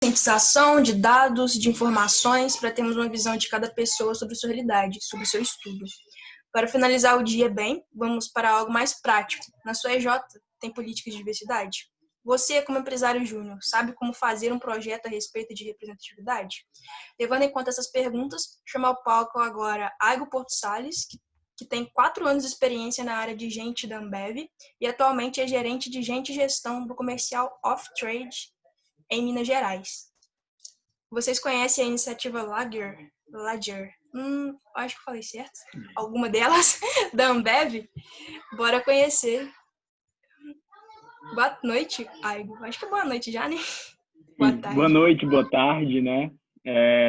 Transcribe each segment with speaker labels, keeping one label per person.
Speaker 1: Conscientização de dados, de informações, para termos uma visão de cada pessoa sobre sua realidade, sobre seu estudo. Para finalizar o dia bem, vamos para algo mais prático. Na sua EJ, tem políticas de diversidade? Você, como empresário júnior, sabe como fazer um projeto a respeito de representatividade? Levando em conta essas perguntas, chamo ao palco agora Aigo Porto Salles, que tem 4 anos de experiência na área de gente da Ambev e atualmente é gerente de gente e gestão do comercial Off-Trade em Minas Gerais. Vocês conhecem a iniciativa Lager? Acho que eu falei certo. Alguma delas, da Ambev? Bora conhecer. Boa noite, Aigo. Acho que é boa noite já, né? Boa tarde.
Speaker 2: Boa noite, boa tarde, né?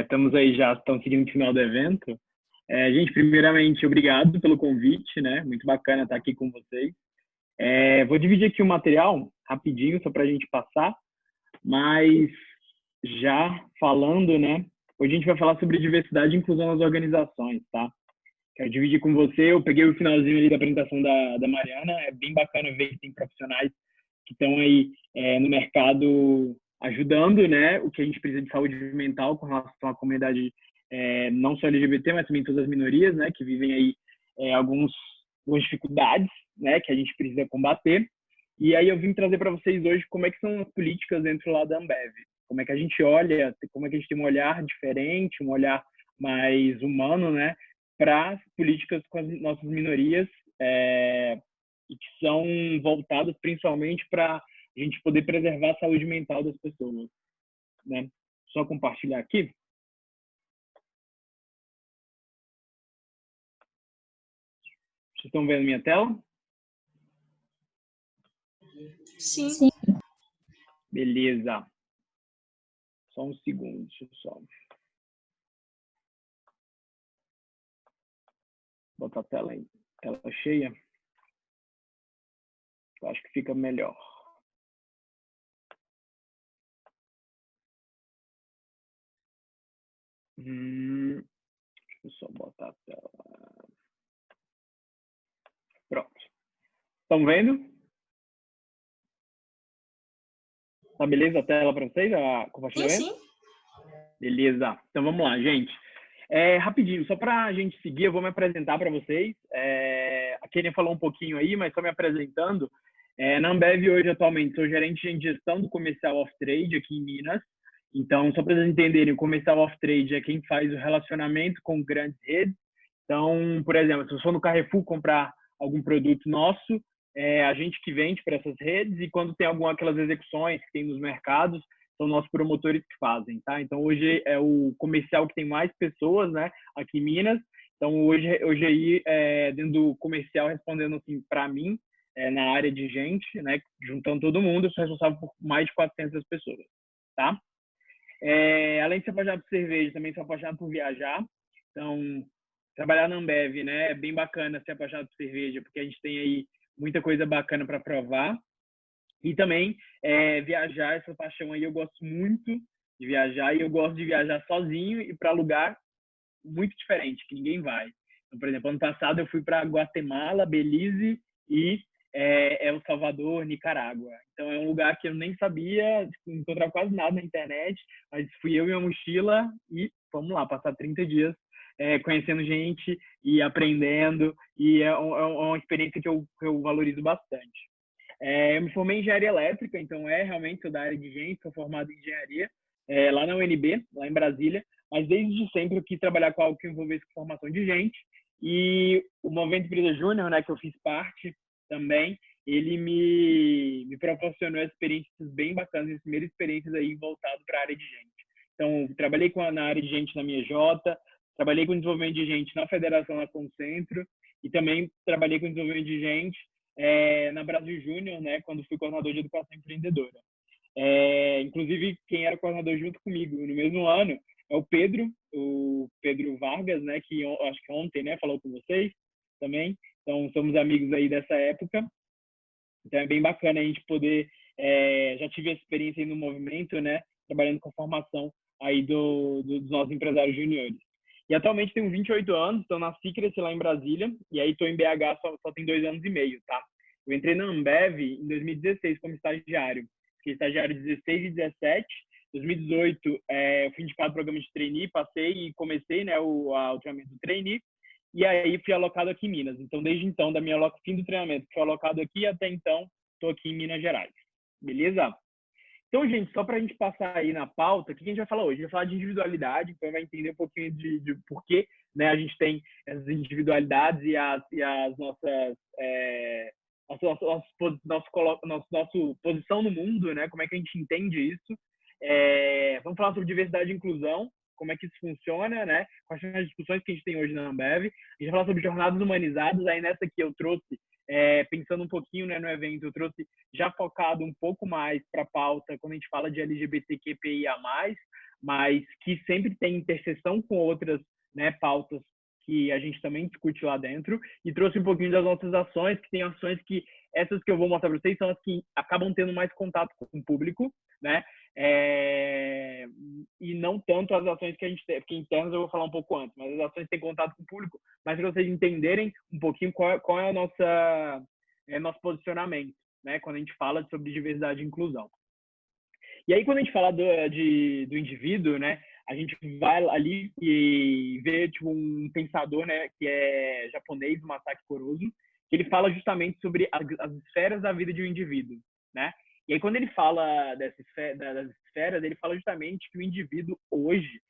Speaker 2: Estamos aí já, estamos seguindo o final do evento. Gente, primeiramente, obrigado pelo convite, né? Muito bacana estar aqui com vocês. Vou dividir aqui o material rapidinho, só para a gente passar, mas já falando, né? Hoje a gente vai falar sobre diversidade e inclusão nas organizações, tá? Quero dividir com você, eu peguei o finalzinho ali da apresentação da Mariana, é bem bacana ver que tem profissionais que estão aí no mercado ajudando, né, o que a gente precisa de saúde mental com relação à comunidade não só LGBT, mas também todas as minorias, né, que vivem aí algumas dificuldades, né, que a gente precisa combater. E aí eu vim trazer para vocês hoje como é que são as políticas dentro lá da Ambev, como é que a gente olha, como é que a gente tem um olhar diferente, um olhar mais humano, né, para as políticas com as nossas minorias e que são voltadas principalmente para a gente poder preservar a saúde mental das pessoas, né? Só compartilhar aqui. Vocês estão vendo minha tela?
Speaker 1: Sim.
Speaker 2: Beleza. Só um segundo, deixa eu só botar a tela cheia. Eu acho que fica melhor. Deixa eu só botar a tela. Pronto. Estão vendo? Tá beleza a tela para vocês? A compartilhamento?
Speaker 1: Sim.
Speaker 2: Beleza. Então vamos lá, gente. Rapidinho, só para a gente seguir, eu vou me apresentar para vocês. A Kenia falou um pouquinho aí, mas só me apresentando. Na Ambev hoje, atualmente, sou gerente de gestão do comercial Off-Trade aqui em Minas. Então, só para vocês entenderem, o comercial Off-Trade é quem faz o relacionamento com grandes redes. Então, por exemplo, se eu for no Carrefour comprar algum produto nosso, a gente que vende para essas redes, e quando tem aquelas execuções que tem nos mercados, são nossos promotores que fazem, tá? Então, hoje é o comercial que tem mais pessoas, né, aqui em Minas. Então, hoje aí, dentro do comercial, respondendo assim, para mim, na área de gente, né, juntando todo mundo, eu sou responsável por mais de 400 pessoas, tá? Além de ser apaixonado por cerveja, também sou apaixonado por viajar. Então, trabalhar na Ambev, né, é bem bacana ser apaixonado por cerveja, porque a gente tem aí muita coisa bacana para provar. E também viajar, essa paixão aí, eu gosto muito de viajar, e eu gosto de viajar sozinho e para lugar muito diferente, que ninguém vai. Então, por exemplo, ano passado eu fui para Guatemala, Belize e El Salvador, Nicarágua. Então é um lugar que eu nem sabia, não encontrava quase nada na internet, mas fui eu e a mochila e vamos lá, passar 30 dias conhecendo gente e aprendendo, e é uma experiência que eu valorizo bastante. Eu me formei em engenharia elétrica, então realmente sou da área de gente, sou formado em engenharia, lá na UNB, lá em Brasília, mas desde sempre eu quis trabalhar com algo que envolvesse formação de gente, e o Movimento Empresa Júnior, né, que eu fiz parte também, ele me proporcionou experiências bem bacanas, as primeiras experiências aí voltado para a área de gente. Então, trabalhei na área de gente na minha Jota, trabalhei com desenvolvimento de gente na Federação da Concentro, e também trabalhei com desenvolvimento de gente na Brasil Júnior, né, quando fui coordenador de educação empreendedora. Inclusive, quem era coordenador junto comigo no mesmo ano é o Pedro Vargas, né, que eu acho que ontem, né, falou com vocês também. Então, somos amigos aí dessa época. Então, é bem bacana a gente poder... já tive a experiência aí no movimento, né, trabalhando com a formação aí dos nossos empresários juniores. E atualmente tenho 28 anos, estou na Cicres lá em Brasília, e aí estou em BH só tem 2 anos e meio, tá? Eu entrei na Ambev em 2016 como estagiário. Fiquei estagiário 16 e 17, 2018, eu fui indicado para o programa de trainee, passei e comecei, né, o treinamento do trainee, e aí fui alocado aqui em Minas. Então, desde então, da minha fim do treinamento, fui alocado aqui até então, estou aqui em Minas Gerais. Beleza? Então, gente, só para a gente passar aí na pauta, o que a gente vai falar hoje? A gente vai falar de individualidade, então vai entender um pouquinho de porquê, né, a gente tem essas individualidades e as nossas nossa posição no mundo, né? Como é que a gente entende isso? Vamos falar sobre diversidade e inclusão, como é que isso funciona, né? Quais são as discussões que a gente tem hoje na Ambev. A gente vai falar sobre jornadas humanizadas. Aí nessa aqui eu trouxe, pensando um pouquinho, né, no evento, eu trouxe já focado um pouco mais para a pauta quando a gente fala de LGBTQIA+, mas que sempre tem interseção com outras, né, pautas que a gente também discute lá dentro, e trouxe um pouquinho das nossas ações, que tem ações que, essas que eu vou mostrar para vocês, são as que acabam tendo mais contato com o público, né? E não tanto as ações que a gente tem, porque internas eu vou falar um pouco antes, mas as ações que têm contato com o público, mas para vocês entenderem um pouquinho qual é a nosso posicionamento, né? Quando a gente fala sobre diversidade e inclusão. E aí, quando a gente fala do indivíduo, né, a gente vai ali e vê tipo, um pensador, né, que é japonês, Masaki Korosu, que ele fala justamente sobre as esferas da vida de um indivíduo, né? E aí, quando ele fala das esferas, ele fala justamente que o indivíduo hoje,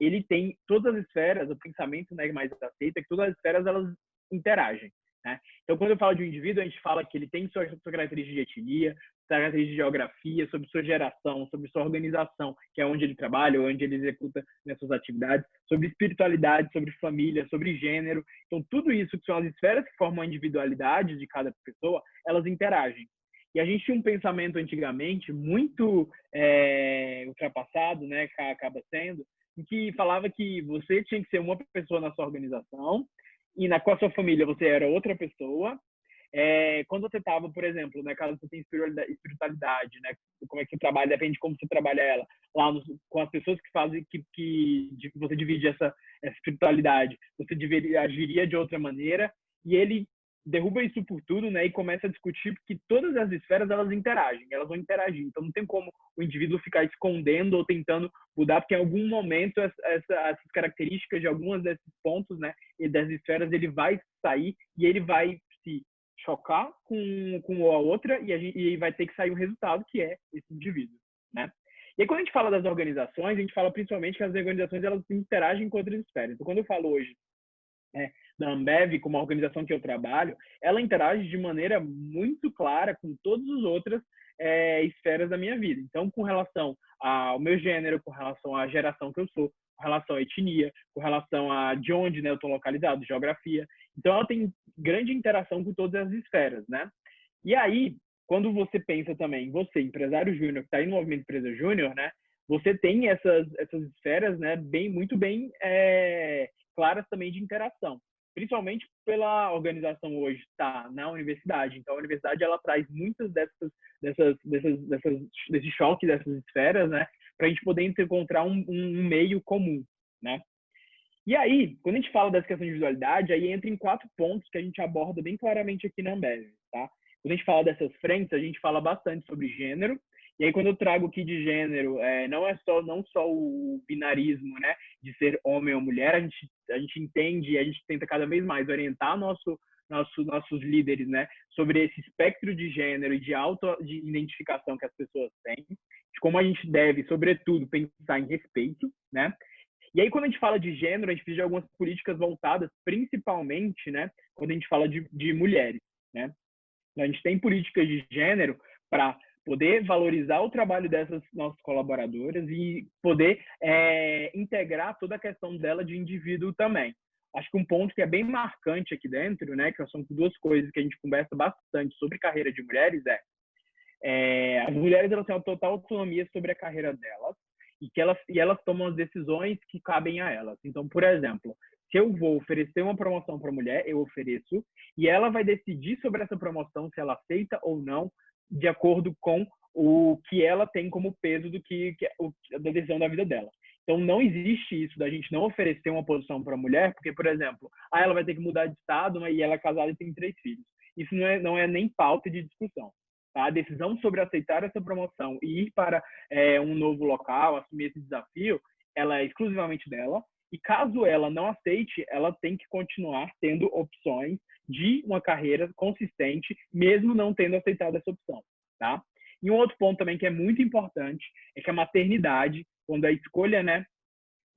Speaker 2: ele tem todas as esferas, o pensamento, né, mais aceita, que todas as esferas elas interagem, né? Então, quando eu falo de um indivíduo, a gente fala que ele tem sua característica de etnia, características de geografia, sobre sua geração, sobre sua organização, que é onde ele trabalha, onde ele executa, né, suas atividades, sobre espiritualidade, sobre família, sobre gênero. Então, tudo isso que são as esferas que formam a individualidade de cada pessoa, elas interagem. E a gente tinha um pensamento antigamente muito ultrapassado, né, acaba sendo, em que falava que você tinha que ser uma pessoa na sua organização e com a sua família você era outra pessoa. Quando você estava, por exemplo, né, caso você tenha espiritualidade, né, como é que você trabalha, depende de como você trabalha ela, lá com as pessoas que fazem, que você divide essa espiritualidade, você agiria de outra maneira, e ele derruba isso por tudo, né, e começa a discutir que todas as esferas elas interagem, elas vão interagir, então não tem como o indivíduo ficar escondendo ou tentando mudar, porque em algum momento essas características de algumas desses pontos, né, e das esferas, ele vai sair e ele vai se chocar com a outra e vai ter que sair um resultado que é esse indivíduo, né? E aí, quando a gente fala das organizações, a gente fala principalmente que as organizações elas interagem com outras esferas. Então, quando eu falo hoje da Ambev, como a organização que eu trabalho, ela interage de maneira muito clara com todas as outras esferas da minha vida. Então, com relação ao meu gênero, com relação à geração que eu sou, com relação à etnia, com relação a de onde, né, eu estou localizado, geografia. Então, ela tem grande interação com todas as esferas, né? E aí, quando você pensa também, você, empresário júnior, que está aí no movimento Empresa Júnior, né? Você tem essas esferas, né, muito bem claras também de interação. Principalmente pela organização hoje estar na universidade. Então, a universidade ela traz muitas desse choque dessas esferas, né, para a gente poder encontrar um meio comum, né? E aí, quando a gente fala dessa questão de individualidade, aí entra em 4 pontos que a gente aborda bem claramente aqui na Ambev, tá? Quando a gente fala dessas frentes, a gente fala bastante sobre gênero. E aí, quando eu trago aqui de gênero, não só o binarismo, né, de ser homem ou mulher, a gente entende e a gente tenta cada vez mais orientar nossos líderes, né, sobre esse espectro de gênero e de identificação que as pessoas têm, de como a gente deve, sobretudo, pensar em respeito, né? E aí, quando a gente fala de gênero, a gente precisa de algumas políticas voltadas, principalmente, né, quando a gente fala de mulheres, né? A gente tem políticas de gênero para poder valorizar o trabalho dessas nossas colaboradoras e poder integrar toda a questão dela de indivíduo também. Acho que um ponto que é bem marcante aqui dentro, né, que são 2 coisas que a gente conversa bastante sobre carreira de mulheres, as mulheres elas têm uma total autonomia sobre a carreira delas e elas tomam as decisões que cabem a elas. Então, por exemplo, se eu vou oferecer uma promoção para a mulher, eu ofereço, e ela vai decidir sobre essa promoção, se ela aceita ou não, de acordo com o que ela tem como peso da decisão da vida dela. Então, não existe isso da gente não oferecer uma posição para a mulher, porque, por exemplo, ela vai ter que mudar de estado, né, e ela é casada e tem 3 filhos. Isso não é nem pauta de discussão. tá? A decisão sobre aceitar essa promoção e ir para um novo local, assumir esse desafio, ela é exclusivamente dela. E caso ela não aceite, ela tem que continuar tendo opções de uma carreira consistente, mesmo não tendo aceitado essa opção, tá? E um outro ponto também que é muito importante é que a maternidade, quando a escolha, né,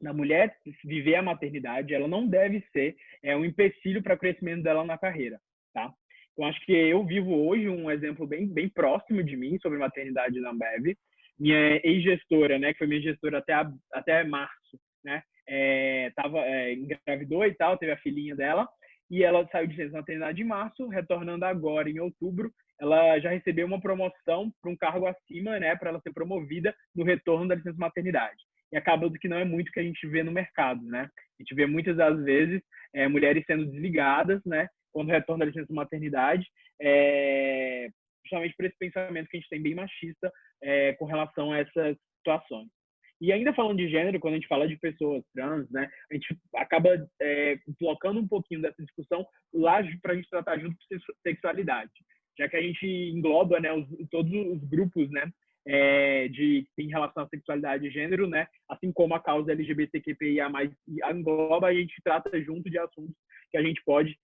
Speaker 2: da mulher viver a maternidade, ela não deve ser um empecilho para o crescimento dela na carreira, tá? Então, acho que eu vivo hoje um exemplo bem próximo de mim sobre maternidade na Ambev. Minha ex-gestora, né, que foi minha gestora até março, né, engravidou e tal, teve a filhinha dela, e ela saiu de licença maternidade em março, retornando agora em outubro, ela já recebeu uma promoção para um cargo acima, né, para ela ser promovida no retorno da licença maternidade. E acaba que não é muito que a gente vê no mercado, né? A gente vê muitas das vezes mulheres sendo desligadas, né, quando retorna da licença maternidade, justamente por esse pensamento que a gente tem bem machista com relação a essas situações. E ainda falando de gênero, quando a gente fala de pessoas trans, né, a gente acaba colocando um pouquinho dessa discussão lá para a gente tratar junto com sexualidade, já que a gente engloba, né, todos os grupos, né, em relação à sexualidade e gênero, né, assim como a causa LGBTQIA+, engloba, a gente trata junto de assuntos que a gente pode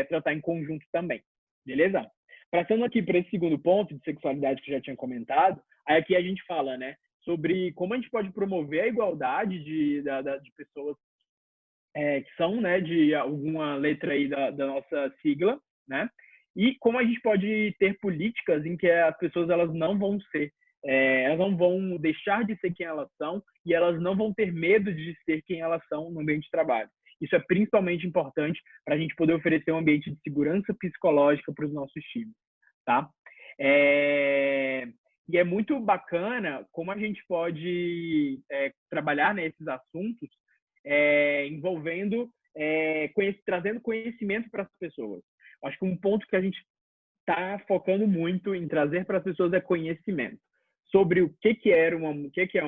Speaker 2: tratar em conjunto também, beleza? Passando aqui para esse segundo ponto de sexualidade que eu já tinha comentado, aí aqui a gente fala, né, sobre como a gente pode promover a igualdade de pessoas que são, né, de alguma letra aí da nossa sigla, né, e como a gente pode ter políticas em que as pessoas elas não vão ser, elas não vão deixar de ser quem elas são e elas não vão ter medo de ser quem elas são no ambiente de trabalho. Isso é principalmente importante para a gente poder oferecer um ambiente de segurança psicológica para os nossos times, tá? E é muito bacana como a gente pode trabalhar nesses assuntos envolvendo, trazendo conhecimento para as pessoas. Acho que um ponto que a gente está focando muito em trazer para as pessoas é conhecimento sobre o que é uma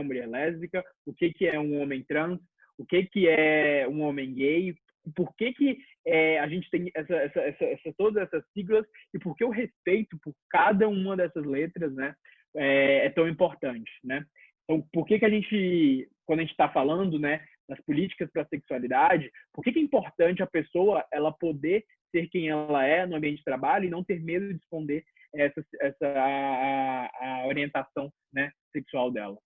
Speaker 2: mulher lésbica, o que é um homem trans, o que é um homem gay, por que a gente tem todas essas siglas e por que o respeito por cada uma dessas letras, né, é tão importante, né? Então, por que a gente, quando a gente está falando, né, das políticas para a sexualidade, por que é importante a pessoa ela poder ser quem ela é no ambiente de trabalho e não ter medo de esconder a orientação, né, sexual dela?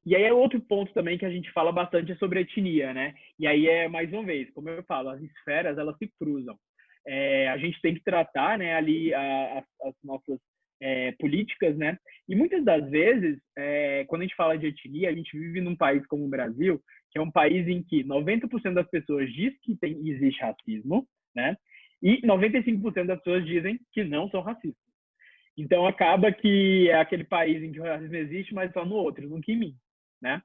Speaker 2: E aí é outro ponto também que a gente fala bastante sobre etnia, né? E aí mais uma vez, como eu falo, as esferas elas se cruzam. A gente tem que tratar, né, ali as nossas políticas, né? E muitas das vezes, quando a gente fala de etnia, a gente vive num país como o Brasil, que é um país em que 90% das pessoas diz que existe racismo, né? E 95% das pessoas dizem que não são racistas. Então acaba que é aquele país em que o racismo existe, mas só no outro, nunca em mim, né?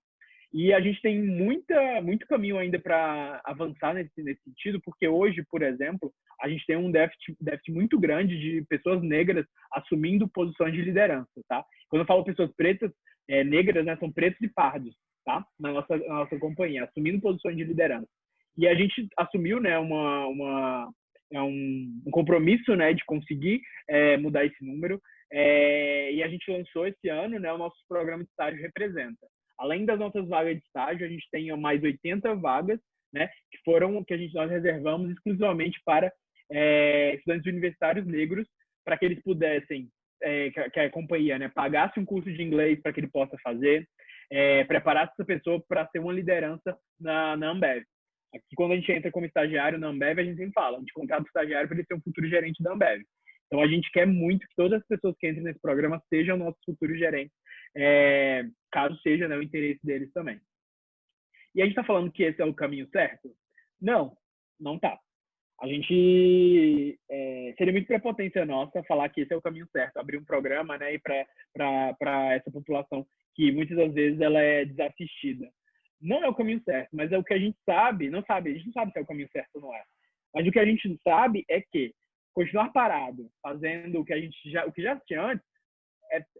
Speaker 2: E a gente tem muito caminho ainda para avançar nesse sentido, porque hoje, por exemplo, a gente tem um déficit muito grande de pessoas negras assumindo posições de liderança, tá? Quando eu falo pessoas pretas, negras, né, são pretos e pardos, tá? Na nossa companhia, assumindo posições de liderança. E a gente assumiu, né, um compromisso, né, de conseguir mudar esse número. E a gente lançou esse ano, né, o nosso programa de estágio Representa. Além das nossas vagas de estágio, a gente tem mais 80 vagas, né, nós reservamos exclusivamente para estudantes universitários negros, para que eles pudessem, que a companhia, né, pagasse um curso de inglês para que ele possa fazer, preparasse essa pessoa para ser uma liderança na Ambev. Aqui, quando a gente entra como estagiário na Ambev, a gente sempre fala, a gente contrata o estagiário para ele ser um futuro gerente da Ambev. Então, a gente quer muito que todas as pessoas que entrem nesse programa sejam nossos futuros gerentes, caso seja, né, o interesse deles também. E a gente está falando que esse é o caminho certo? Não, não tá. A gente seria muito prepotência nossa falar que esse é o caminho certo, abrir um programa, né, para essa população que muitas das vezes ela é desassistida. Não é o caminho certo, mas é o que a gente sabe, a gente não sabe se é o caminho certo ou não é. Mas o que a gente sabe é que continuar parado, fazendo o que já tinha antes,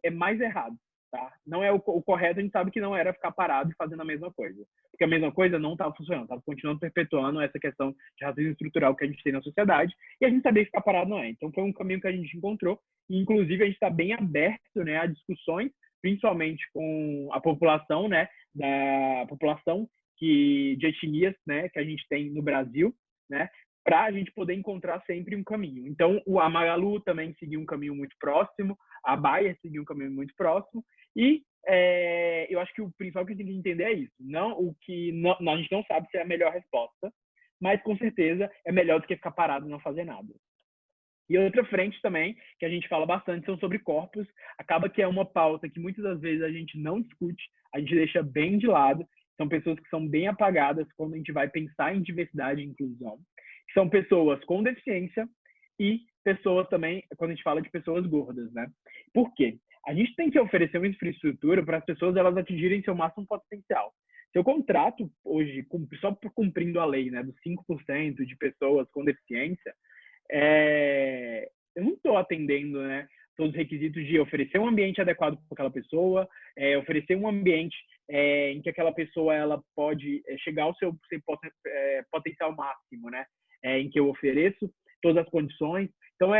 Speaker 2: é mais errado, tá? Não é o correto, a gente sabe que não era ficar parado e fazendo a mesma coisa. Porque a mesma coisa não estava funcionando, estava continuando perpetuando essa questão de racismo estrutural que a gente tem na sociedade, e a gente sabia que ficar parado não é. Então foi um caminho que a gente encontrou, e inclusive a gente está bem aberto, né, a discussões, principalmente com a população, né, da população de etnias, né, que a gente tem no Brasil, né, para a gente poder encontrar sempre um caminho. Então, a Magalu também seguiu um caminho muito próximo, a Bayer seguiu um caminho muito próximo, e eu acho que o principal que a gente tem que entender é isso. A gente não sabe se é a melhor resposta, mas com certeza é melhor do que ficar parado e não fazer nada. E outra frente também, que a gente fala bastante, são sobre corpos. Acaba que é uma pauta que muitas das vezes a gente não discute, a gente deixa bem de lado. São pessoas que são bem apagadas quando a gente vai pensar em diversidade e inclusão. São pessoas com deficiência e pessoas também, quando a gente fala de pessoas gordas, né? Por quê? A gente tem que oferecer uma infraestrutura para as pessoas elas atingirem seu máximo potencial. Se eu contrato hoje, só cumprindo a lei, né, dos 5% de pessoas com deficiência, eu não estou atendendo, né, todos os requisitos de oferecer um ambiente adequado para aquela pessoa, oferecer um ambiente em que aquela pessoa ela pode chegar ao seu potencial máximo, né, em que eu ofereço todas as condições. Então,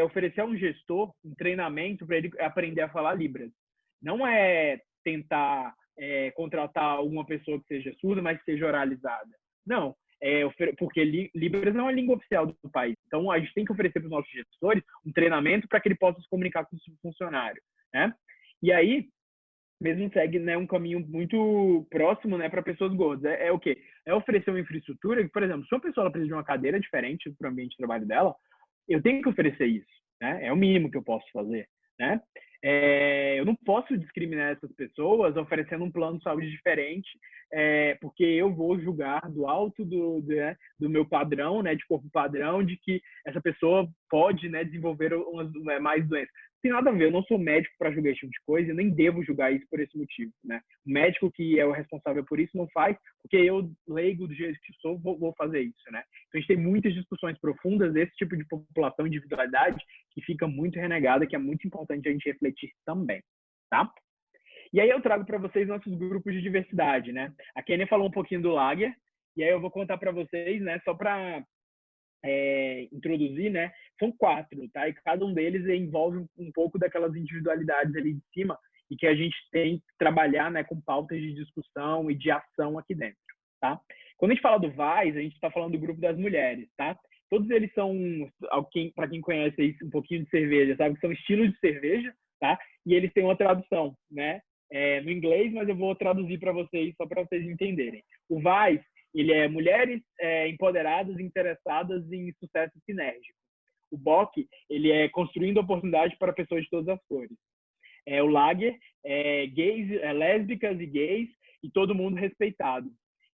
Speaker 2: oferecer a um gestor um treinamento para ele aprender a falar Libras. Não é tentar contratar uma pessoa que seja surda, mas que seja oralizada. Não. Porque Libras não é a língua oficial do país. Então, a gente tem que oferecer para os nossos gestores um treinamento para que ele possa se comunicar com o funcionário, né? E aí, mesmo segue, né, um caminho muito próximo, né, para pessoas gordas. O quê? É oferecer uma infraestrutura que, por exemplo, se uma pessoa ela precisa de uma cadeira diferente para o ambiente de trabalho dela, eu tenho que oferecer isso, né? É o mínimo que eu posso fazer, né? Eu não posso discriminar essas pessoas oferecendo um plano de saúde diferente, porque eu vou julgar do alto do meu padrão, né, de corpo padrão, de que essa pessoa pode, né, desenvolver mais doenças. Não tem nada a ver, eu não sou médico para julgar esse tipo de coisa, eu nem devo julgar isso por esse motivo, né? O médico que é o responsável por isso não faz, porque eu, leigo do jeito que sou, vou fazer isso, né? Então a gente tem muitas discussões profundas desse tipo de população, individualidade, que fica muito renegada, que é muito importante a gente refletir também, tá? E aí eu trago para vocês nossos grupos de diversidade, né? A Kenia falou um pouquinho do Lager, e aí eu vou contar para vocês, né, só para introduzir, né? São 4, tá? E cada um deles envolve um pouco daquelas individualidades ali de cima e que a gente tem que trabalhar, né, com pautas de discussão e de ação aqui dentro, tá? Quando a gente fala do VAIS, a gente está falando do grupo das mulheres, tá? Todos eles são, para quem conhece aí um pouquinho de cerveja, sabe que são estilos de cerveja, tá? E eles têm uma tradução, né? No inglês, mas eu vou traduzir para vocês, só para vocês entenderem. O VAIS, ele é mulheres empoderadas, interessadas em sucesso sinérgico. O BOC, ele é construindo oportunidades para pessoas de todas as cores. O Lager, gays, lésbicas e gays, e todo mundo respeitado.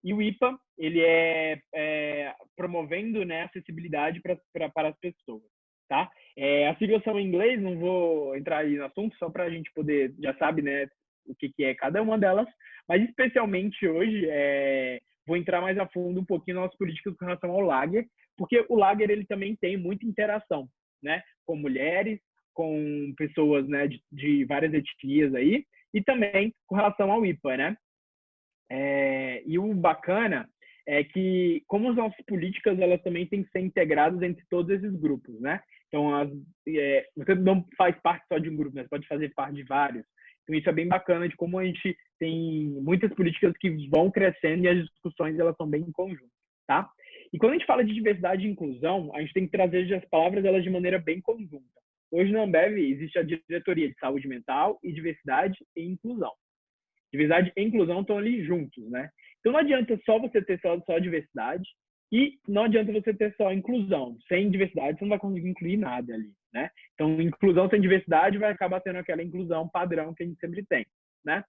Speaker 2: E o IPA, ele é promovendo, né, acessibilidade para as pessoas, tá? As siglas são em inglês, não vou entrar aí no assunto, só para a gente poder, já sabe, né, o que é cada uma delas, mas especialmente hoje, vou entrar mais a fundo um pouquinho nas políticas com relação ao Lager, porque o Lager ele também tem muita interação, né, com mulheres, com pessoas, né, de várias etnias aí, e também com relação ao IPA, né? E o bacana é que, como as nossas políticas, elas também têm que ser integradas entre todos esses grupos, né? Então, você não faz parte só de um grupo, né? Você pode fazer parte de vários. Então, isso é bem bacana de como a gente tem muitas políticas que vão crescendo e as discussões, elas são bem em conjunto, tá? E quando a gente fala de diversidade e inclusão, a gente tem que trazer as palavras elas de maneira bem conjunta. Hoje na Ambev existe a diretoria de saúde mental e diversidade e inclusão. Diversidade e inclusão estão ali juntos, né? Então não adianta só você ter só diversidade e não adianta você ter só inclusão. Sem diversidade você não vai conseguir incluir nada ali, né? Então inclusão sem diversidade vai acabar tendo aquela inclusão padrão que a gente sempre tem, né?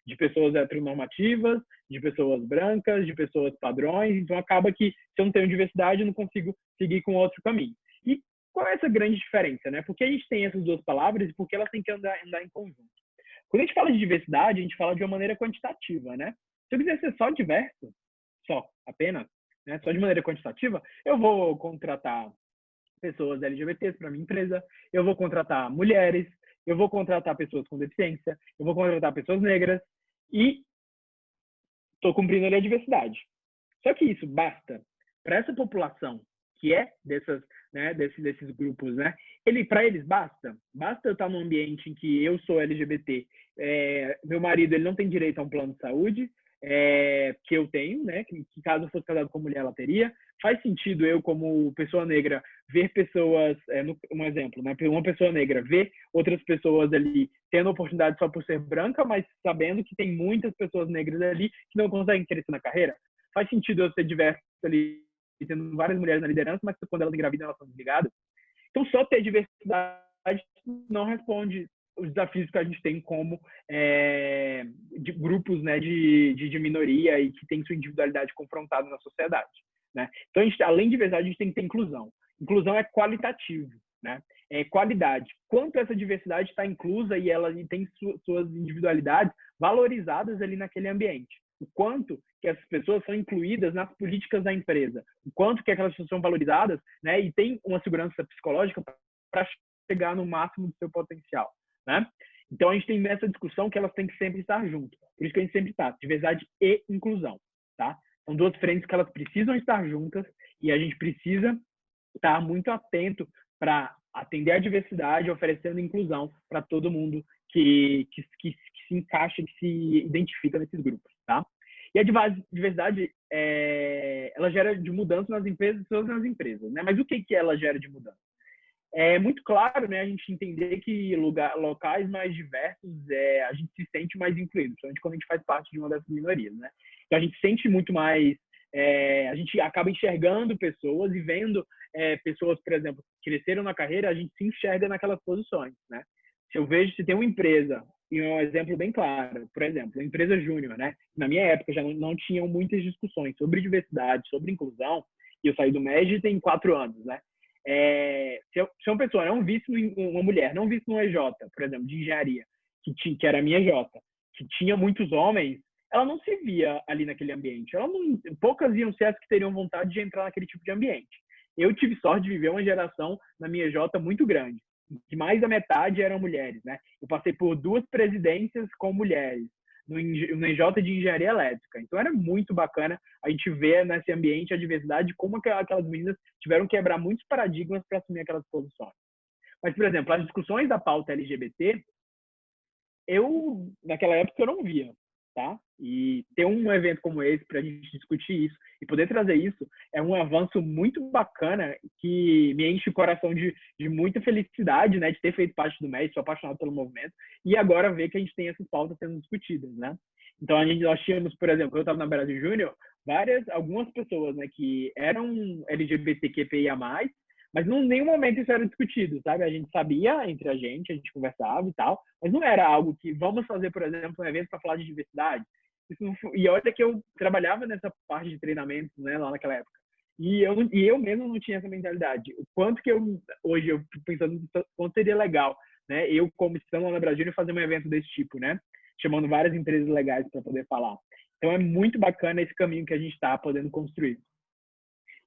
Speaker 2: De pessoas heteronormativas, de pessoas brancas, de pessoas padrões. Então acaba que se eu não tenho diversidade eu não consigo seguir com outro caminho. E qual é essa grande diferença, né? Por que a gente tem essas duas palavras e por que elas têm que andar em conjunto? Quando a gente fala de diversidade, a gente fala de uma maneira quantitativa, né? Se eu quiser ser só diverso, apenas, né? Só de maneira quantitativa, eu vou contratar pessoas LGBTs para minha empresa, eu vou contratar mulheres, eu vou contratar pessoas com deficiência, eu vou contratar pessoas negras e estou cumprindo ali a diversidade. Só que isso basta para essa população que é desses grupos, né? Para eles basta eu estar num ambiente em que eu sou LGBT, meu marido ele não tem direito a um plano de saúde, que eu tenho, né? Que caso eu fosse casado com mulher ela teria. Faz sentido eu, como pessoa negra, ver pessoas, um exemplo, né? Uma pessoa negra ver outras pessoas ali tendo oportunidade só por ser branca, mas sabendo que tem muitas pessoas negras ali que não conseguem crescer na carreira? Faz sentido eu ser diverso ali, tendo várias mulheres na liderança, mas quando elas engravidam elas são desligadas? Então, só ter diversidade não responde os desafios que a gente tem como de grupos, né, de minoria e que tem sua individualidade confrontada na sociedade, né? Então, além de diversidade, a gente tem que ter inclusão. Inclusão é qualitativo, né? É qualidade. Quanto essa diversidade está inclusa e ela tem suas individualidades valorizadas ali naquele ambiente. O quanto que essas pessoas são incluídas nas políticas da empresa, o quanto que aquelas pessoas são valorizadas, né, e tem uma segurança psicológica para chegar no máximo do seu potencial, né? Então a gente tem nessa discussão que elas têm que sempre estar juntas. Por isso que a gente sempre está diversidade e inclusão, tá? São duas frentes que elas precisam estar juntas e a gente precisa estar muito atento para atender a diversidade, oferecendo inclusão para todo mundo que se encaixa, que se identifica nesses grupos, tá? E a diversidade, ela gera de mudança nas empresas e todas nas empresas, né? Mas o que ela gera de mudança? É muito claro, né, a gente entender que locais mais diversos, a gente se sente mais incluído, principalmente quando a gente faz parte de uma dessas minorias, né? Então a gente sente muito mais, a gente acaba enxergando pessoas e vendo pessoas, por exemplo, que cresceram na carreira, a gente se enxerga naquelas posições, né? Se tem uma empresa, e um exemplo bem claro, por exemplo, a empresa júnior, né? Na minha época já não tinham muitas discussões sobre diversidade, sobre inclusão, e eu saí do MEG tem 4 anos, né? Se uma pessoa não visse uma mulher, não visse no EJ, por exemplo, de engenharia, que era a minha EJ, que tinha muitos homens, ela não se via ali naquele ambiente. Poucas iam ser as que teriam vontade de entrar naquele tipo de ambiente. Eu tive sorte de viver uma geração na minha EJ muito grande, que mais da metade eram mulheres, né? Eu passei por 2 presidências com mulheres no EJ de engenharia elétrica. Então era muito bacana a gente ver nesse ambiente a diversidade, como aquelas meninas tiveram que quebrar muitos paradigmas para assumir aquelas posições. Mas, por exemplo, as discussões da pauta LGBT, naquela época, eu não via, tá? E ter um evento como esse para a gente discutir isso e poder trazer isso é um avanço muito bacana que me enche o coração de muita felicidade, né? De ter feito parte do MES, sou apaixonado pelo movimento e agora ver que a gente tem essas pautas sendo discutidas, né? Então, nós tínhamos, por exemplo, eu estava na Brasil Júnior, algumas pessoas, né, que eram LGBTQIA+, mas em nenhum momento isso era discutido, sabe? A gente sabia entre a gente conversava e tal, mas não era algo que vamos fazer, por exemplo, um evento para falar de diversidade. E olha que eu trabalhava nessa parte de treinamento, né, lá naquela época. E eu mesmo não tinha essa mentalidade. O quanto que hoje eu fico pensando quanto seria legal, né? Eu, como estando lá no Brasil, fazer um evento desse tipo, né? Chamando várias empresas legais para poder falar. Então é muito bacana esse caminho que a gente está podendo construir.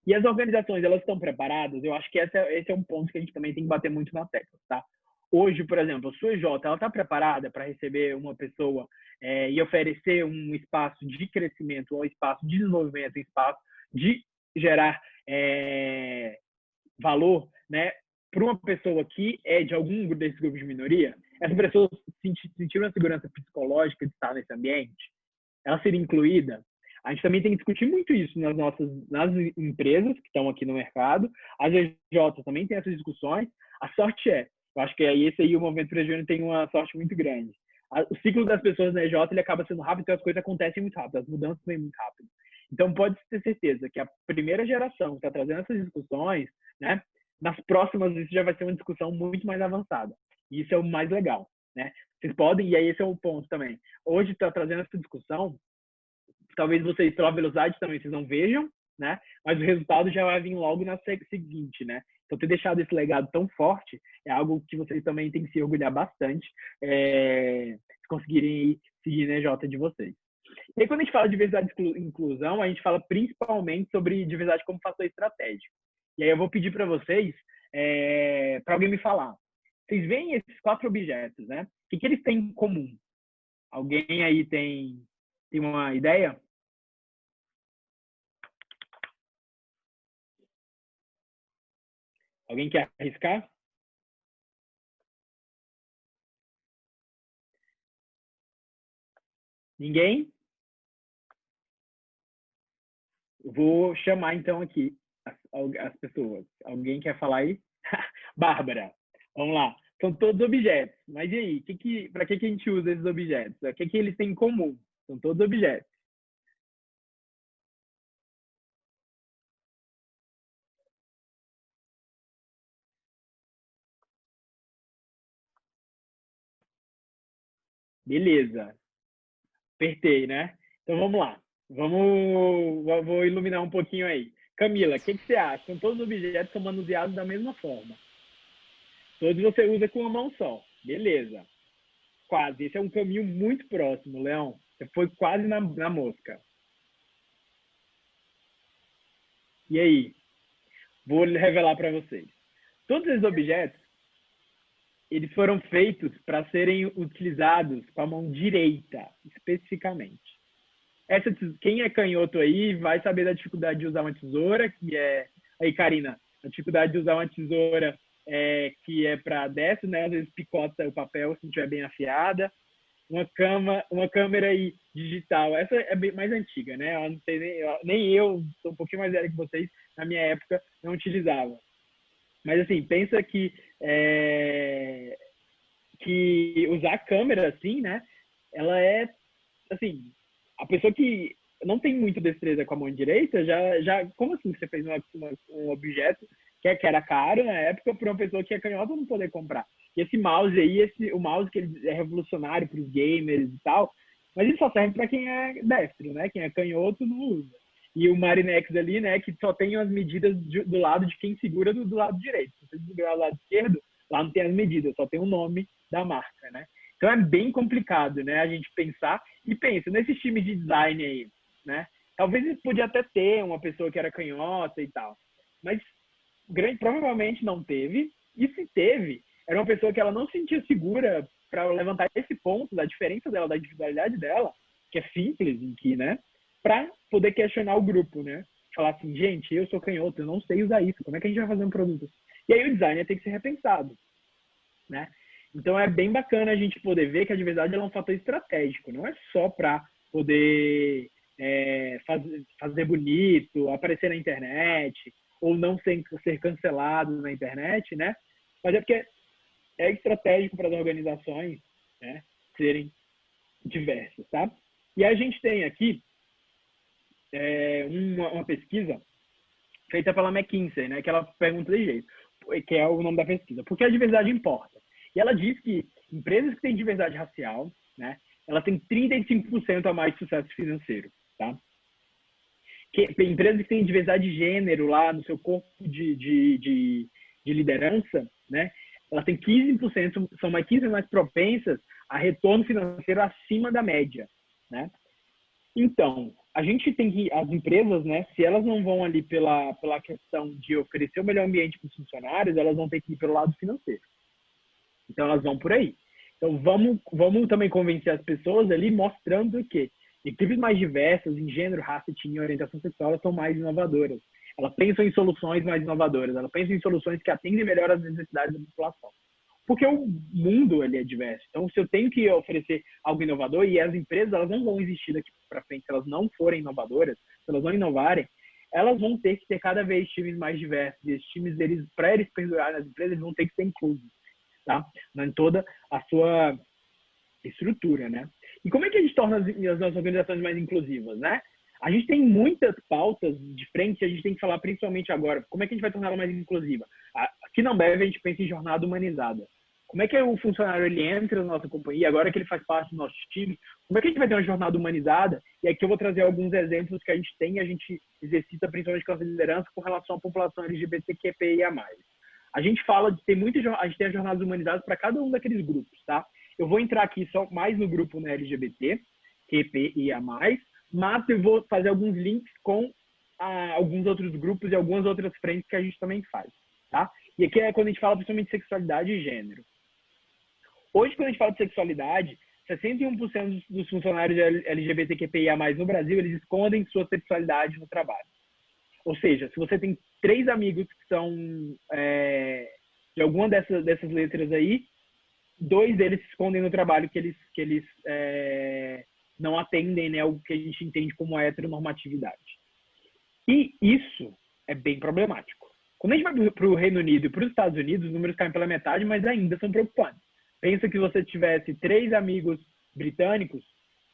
Speaker 2: E as organizações, elas estão preparadas? Eu acho que esse é um ponto que a gente também tem que bater muito na tecla, tá? Hoje, por exemplo, a sua EJ, ela está preparada para receber uma pessoa e oferecer um espaço de crescimento, um espaço de desenvolvimento, um espaço de gerar valor, né, para uma pessoa que é de algum desses grupos de minoria? Essa pessoa sentiram a segurança psicológica de estar nesse ambiente? Ela seria incluída? A gente também tem que discutir muito isso nas empresas que estão aqui no mercado. As EJ também tem essas discussões. A sorte eu acho que esse aí o movimento Prejúnior tem uma sorte muito grande. O ciclo das pessoas na EJ ele acaba sendo rápido, então as coisas acontecem muito rápido, as mudanças vêm muito rápido. Então pode ter certeza que a primeira geração que está trazendo essas discussões, né, nas próximas isso já vai ser uma discussão muito mais avançada. E isso é o mais legal, né? Vocês podem, e aí esse é o ponto também. Hoje está trazendo essa discussão, talvez vocês, pela velocidade também, vocês não vejam, né? Mas o resultado já vai vir logo na seguinte, né? Então, ter deixado esse legado tão forte é algo que vocês também têm que se orgulhar bastante se conseguirem seguir na EJ de vocês. E aí, quando a gente fala de diversidade e inclusão, a gente fala principalmente sobre diversidade como fator estratégico. E aí eu vou pedir para vocês, para alguém me falar, Vocês veem esses 4 objetos, né? O que eles têm em comum? Alguém aí tem uma ideia? Alguém quer arriscar? Ninguém? Vou chamar então aqui as pessoas. Alguém quer falar aí? Bárbara, vamos lá. São todos objetos. Mas e aí? Para que a gente usa esses objetos? O que eles têm em comum? São todos objetos. Beleza. Apertei, né? Então vamos lá. Vou iluminar um pouquinho aí. Camila, o que você acha? São todos objetos que são manuseados da mesma forma. Todos você usa com uma mão só. Beleza. Quase. Esse é um caminho muito próximo, Leão. Você foi quase na mosca. E aí? Vou revelar para vocês. Todos esses objetos, eles foram feitos para serem utilizados com a mão direita, especificamente. Quem é canhoto aí vai saber da dificuldade de usar uma tesoura, que é... Aí, Karina, a dificuldade de usar uma tesoura que é para destro, né? Às vezes picota o papel se não estiver bem afiada. Uma câmera aí digital, essa é bem mais antiga, né? Eu não sei, nem eu, sou um pouquinho mais velho que vocês, na minha época não utilizava. Mas assim, pensa que usar a câmera assim, né? Ela é assim, a pessoa que não tem muita destreza com a mão direita, já como assim você fez um objeto que era caro na época para uma pessoa que é canhota não poder comprar? E esse mouse aí, o mouse que ele é revolucionário para os gamers e tal, mas ele só serve para quem é destro, né? Quem é canhoto não usa. E o Marinex ali, né, que só tem as medidas do lado de quem segura do lado direito. Se você segurar do lado esquerdo, lá não tem as medidas, só tem o nome da marca, né? Então é bem complicado, né, a gente pensar. E pensa, nesses times de design aí, né? Talvez eles podia até ter uma pessoa que era canhota e tal. Mas provavelmente não teve. E se teve, era uma pessoa que ela não se sentia segura para levantar esse ponto da diferença dela, da individualidade dela, que é simples em que, né? Para poder questionar o grupo, né? Falar assim, gente, eu sou canhoto, eu não sei usar isso, como é que a gente vai fazer um produto? E aí o design tem que ser repensado, né? Então é bem bacana a gente poder ver que a diversidade é um fator estratégico, não é só para poder fazer bonito, aparecer na internet, ou não ser cancelado na internet, né? Mas é porque é estratégico para as organizações, né, serem diversas, tá? E a gente tem aqui uma pesquisa feita pela McKinsey, né, que ela pergunta de jeito, que é o nome da pesquisa, por que a diversidade importa? E ela diz que empresas que têm diversidade racial, né, ela tem 35% a mais de sucesso financeiro, tá? Empresas que têm diversidade de gênero lá no seu corpo de liderança, né, ela tem 15%, são mais 15% mais propensas a retorno financeiro acima da média, né? Então, a gente tem que, as empresas, né, se elas não vão ali pela questão de oferecer o melhor ambiente para os funcionários, elas vão ter que ir pelo lado financeiro. Então, elas vão por aí. Então, vamos também convencer as pessoas ali, mostrando que equipes mais diversas, em gênero, raça, etnia e orientação sexual, elas são mais inovadoras. Elas pensam em soluções mais inovadoras. Elas pensam em soluções que atendem melhor às necessidades da população. Porque o mundo ele é diverso. Então, se eu tenho que oferecer algo inovador, e as empresas elas não vão existir daqui para frente, se elas não forem inovadoras, se elas não inovarem, elas vão ter que ter cada vez times mais diversos. E esses times, para eles perdurarem nas empresas, eles vão ter que ser inclusos, tá? Em toda a sua estrutura, né? E como é que a gente torna as nossas organizações mais inclusivas, né? A gente tem muitas pautas de frente, a gente tem que falar principalmente agora, como é que a gente vai torná-la mais inclusiva? Aqui na Ambev a gente pensa em jornada humanizada. Como é que o funcionário ele entra na nossa companhia, agora que ele faz parte do nosso time, como é que a gente vai ter uma jornada humanizada? E aqui eu vou trazer alguns exemplos que a gente exercita principalmente com a liderança com relação à população LGBTQIA+. A gente fala de a gente tem as jornadas humanizadas para cada um daqueles grupos, tá? Eu vou entrar aqui só mais no grupo, né, LGBT, QPIA+, mas eu vou fazer alguns links com alguns outros grupos e algumas outras frentes que a gente também faz, tá? E aqui é quando a gente fala principalmente de sexualidade e gênero. Hoje, quando a gente fala de sexualidade, 61% dos funcionários LGBTQIA+, no Brasil, eles escondem sua sexualidade no trabalho. Ou seja, se você tem 3 amigos que são de alguma dessas letras aí, 2 deles se escondem no trabalho que eles não atendem, né, o que a gente entende como heteronormatividade. E isso é bem problemático. Quando a gente vai para o Reino Unido e para os Estados Unidos, os números caem pela metade, mas ainda são preocupantes. Pensa que você tivesse 3 amigos britânicos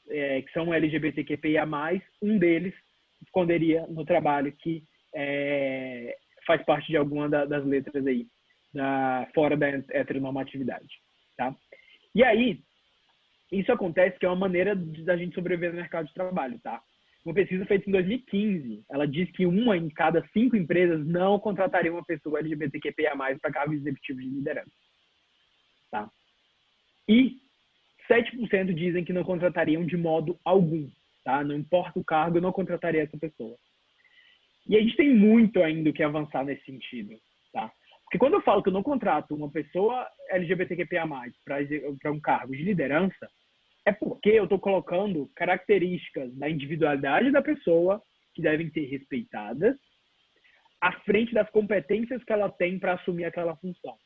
Speaker 2: que são LGBTQIA+, um deles esconderia no trabalho que faz parte de alguma das letras aí, fora da heteronormatividade, tá? E aí, isso acontece que é uma maneira da gente sobreviver no mercado de trabalho, tá? Uma pesquisa feita em 2015, ela diz que 1 em cada 5 empresas não contrataria uma pessoa LGBTQIA+, para cargos executivos de liderança, tá? E 7% dizem que não contratariam de modo algum, tá? Não importa o cargo, eu não contrataria essa pessoa. E a gente tem muito ainda o que avançar nesse sentido, tá? Porque quando eu falo que eu não contrato uma pessoa LGBTQIA+, para um cargo de liderança, é porque eu estou colocando características da individualidade da pessoa que devem ser respeitadas à frente das competências que ela tem para assumir aquela função.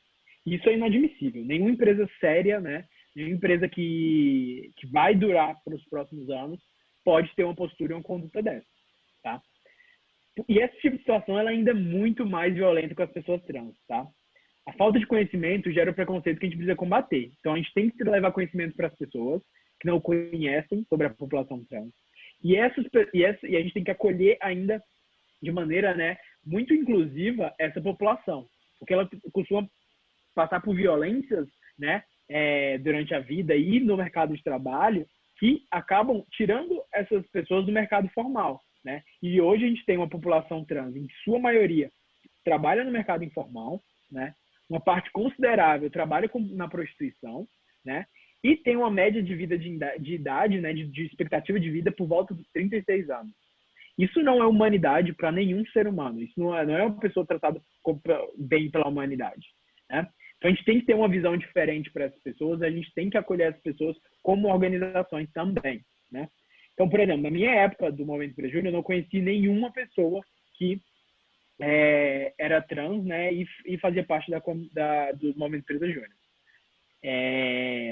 Speaker 2: Isso é inadmissível. Nenhuma empresa séria, né? Nenhuma empresa que vai durar para os próximos anos pode ter uma postura e uma conduta dessa, tá? E esse tipo de situação ela ainda é muito mais violenta com as pessoas trans, tá? A falta de conhecimento gera o preconceito que a gente precisa combater. Então, a gente tem que levar conhecimento para as pessoas que não conhecem sobre a população trans. E a gente tem que acolher ainda de maneira, né, muito inclusiva essa população. Porque ela costuma passar por violências, né, durante a vida e no mercado de trabalho que acabam tirando essas pessoas do mercado formal, né? E hoje a gente tem uma população trans, em sua maioria, trabalha no mercado informal, né? Uma parte considerável trabalha na prostituição, né? E tem uma média de vida de idade, né? De expectativa de vida por volta dos 36 anos. Isso não é humanidade para nenhum ser humano. Isso não é uma pessoa tratada bem pela humanidade, né? Então, a gente tem que ter uma visão diferente para essas pessoas, a gente tem que acolher essas pessoas como organizações também, né? Então, por exemplo, na minha época do Movimento Empresa Júnior, eu não conheci nenhuma pessoa que era trans, né, e fazia parte do Movimento Empresa Júnior.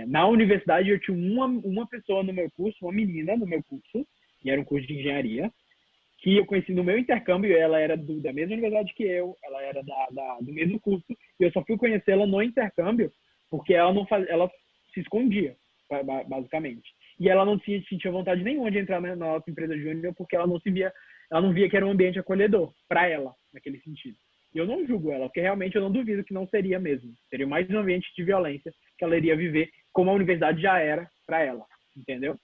Speaker 2: Na universidade, eu tinha uma pessoa no meu curso, uma menina no meu curso, e era um curso de engenharia, que eu conheci no meu intercâmbio. Ela era da mesma universidade que eu, ela era do mesmo curso, e eu só fui conhecê-la no intercâmbio porque ela se escondia, basicamente. E ela não sentia vontade nenhuma de entrar na nossa empresa júnior porque ela não via que era um ambiente acolhedor para ela, naquele sentido. E eu não julgo ela, porque realmente eu não duvido que não seria mesmo. Seria mais um ambiente de violência que ela iria viver, como a universidade já era para ela, entendeu?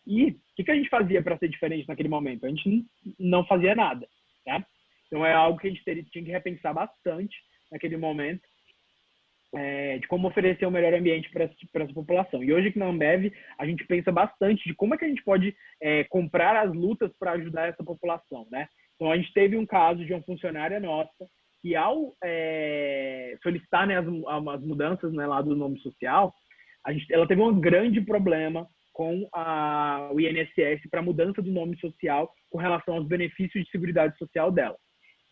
Speaker 2: E o que a gente fazia para ser diferente naquele momento? A gente não fazia nada, tá? Então é algo que a gente tinha que repensar bastante naquele momento, de como oferecer o melhor ambiente para essa população. E hoje aqui na Ambev, a gente pensa bastante de como é que a gente pode comprar as lutas para ajudar essa população, né? Então, a gente teve um caso de uma funcionária nossa que, ao solicitar, né, as mudanças, né, lá do nome social, ela teve um grande problema com o INSS para a mudança do nome social com relação aos benefícios de seguridade social dela.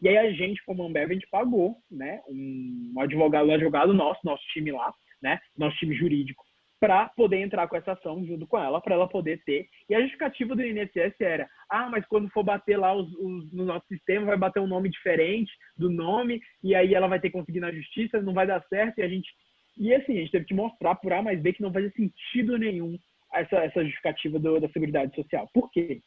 Speaker 2: E aí a gente, como Ambev, a gente pagou, né, um advogado nosso time lá, né, nosso time jurídico, para poder entrar com essa ação junto com ela, para ela poder ter. E a justificativa do INSS era, mas quando for bater lá no nosso sistema, vai bater um nome diferente do nome, e aí ela vai ter que conseguir na justiça, não vai dar certo, e assim, a gente teve que mostrar por A mais B que não fazia sentido nenhum essa justificativa da Seguridade Social. Por quê?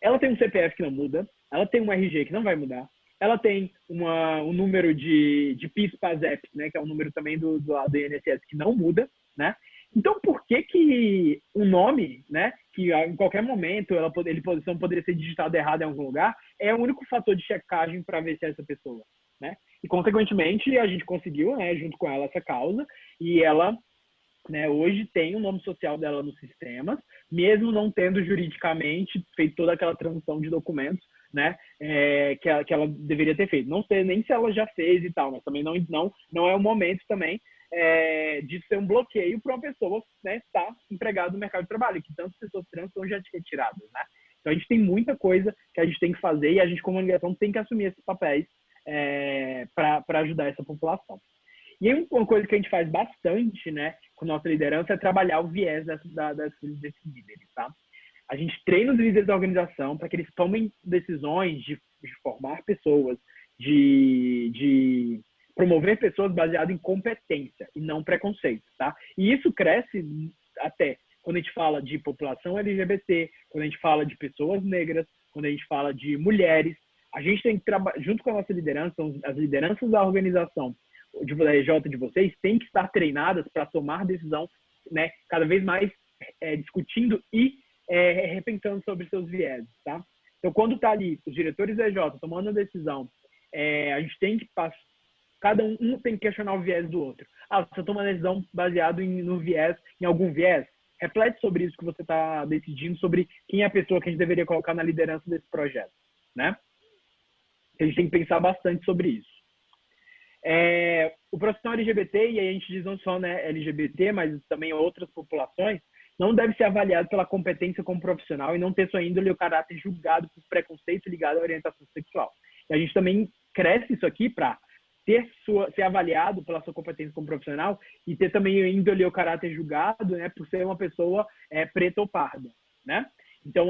Speaker 2: Ela tem um CPF que não muda, ela tem um RG que não vai mudar, ela tem um número de PIS/PASEP, né, que é um número também do INSS que não muda, né? Então, por que um nome, né, que em qualquer momento ele poderia ser digitado errado em algum lugar, é o único fator de checagem para ver se é essa pessoa, né? E, consequentemente, a gente conseguiu, né, junto com ela, essa causa, e ela, né, hoje tem o nome social dela nos sistemas, mesmo não tendo juridicamente feito toda aquela transição de documentos, né, que ela deveria ter feito. Não sei nem se ela já fez e tal, mas também não é o momento também. de ser um bloqueio para uma pessoa, né, estar empregada no mercado de trabalho, que tantas pessoas trans são já retiradas, né? Então, a gente tem muita coisa que a gente tem que fazer e a gente, como organização, tem que assumir esses papéis para ajudar essa população. E aí, uma coisa que a gente faz bastante, né, com nossa liderança é trabalhar o viés desses líderes, tá? A gente treina os líderes da organização para que eles tomem decisões de formar pessoas, de promover pessoas baseadas em competência e não preconceito, tá? E isso cresce até quando a gente fala de população LGBT, quando a gente fala de pessoas negras, quando a gente fala de mulheres. A gente tem que trabalhar, junto com a nossa liderança, as lideranças da organização da EJ de vocês têm que estar treinadas para tomar decisão, né, cada vez mais discutindo e repensando sobre seus vieses, tá? Então, quando está ali os diretores da EJ tomando a decisão, a gente tem que passar, cada um tem que questionar o viés do outro. Você toma uma decisão baseado no viés, em algum viés? Reflete sobre isso que você está decidindo, sobre quem é a pessoa que a gente deveria colocar na liderança desse projeto, né? A gente tem que pensar bastante sobre isso. O profissional LGBT, e aí a gente diz não só, né, LGBT, mas também outras populações, não deve ser avaliado pela competência como profissional e não ter sua índole ou caráter julgado por preconceito ligado à orientação sexual. E a gente também cresce isso aqui para ser avaliado pela sua competência como profissional e ter também a índole ou caráter julgado, né, por ser uma pessoa preta ou parda, né? Então,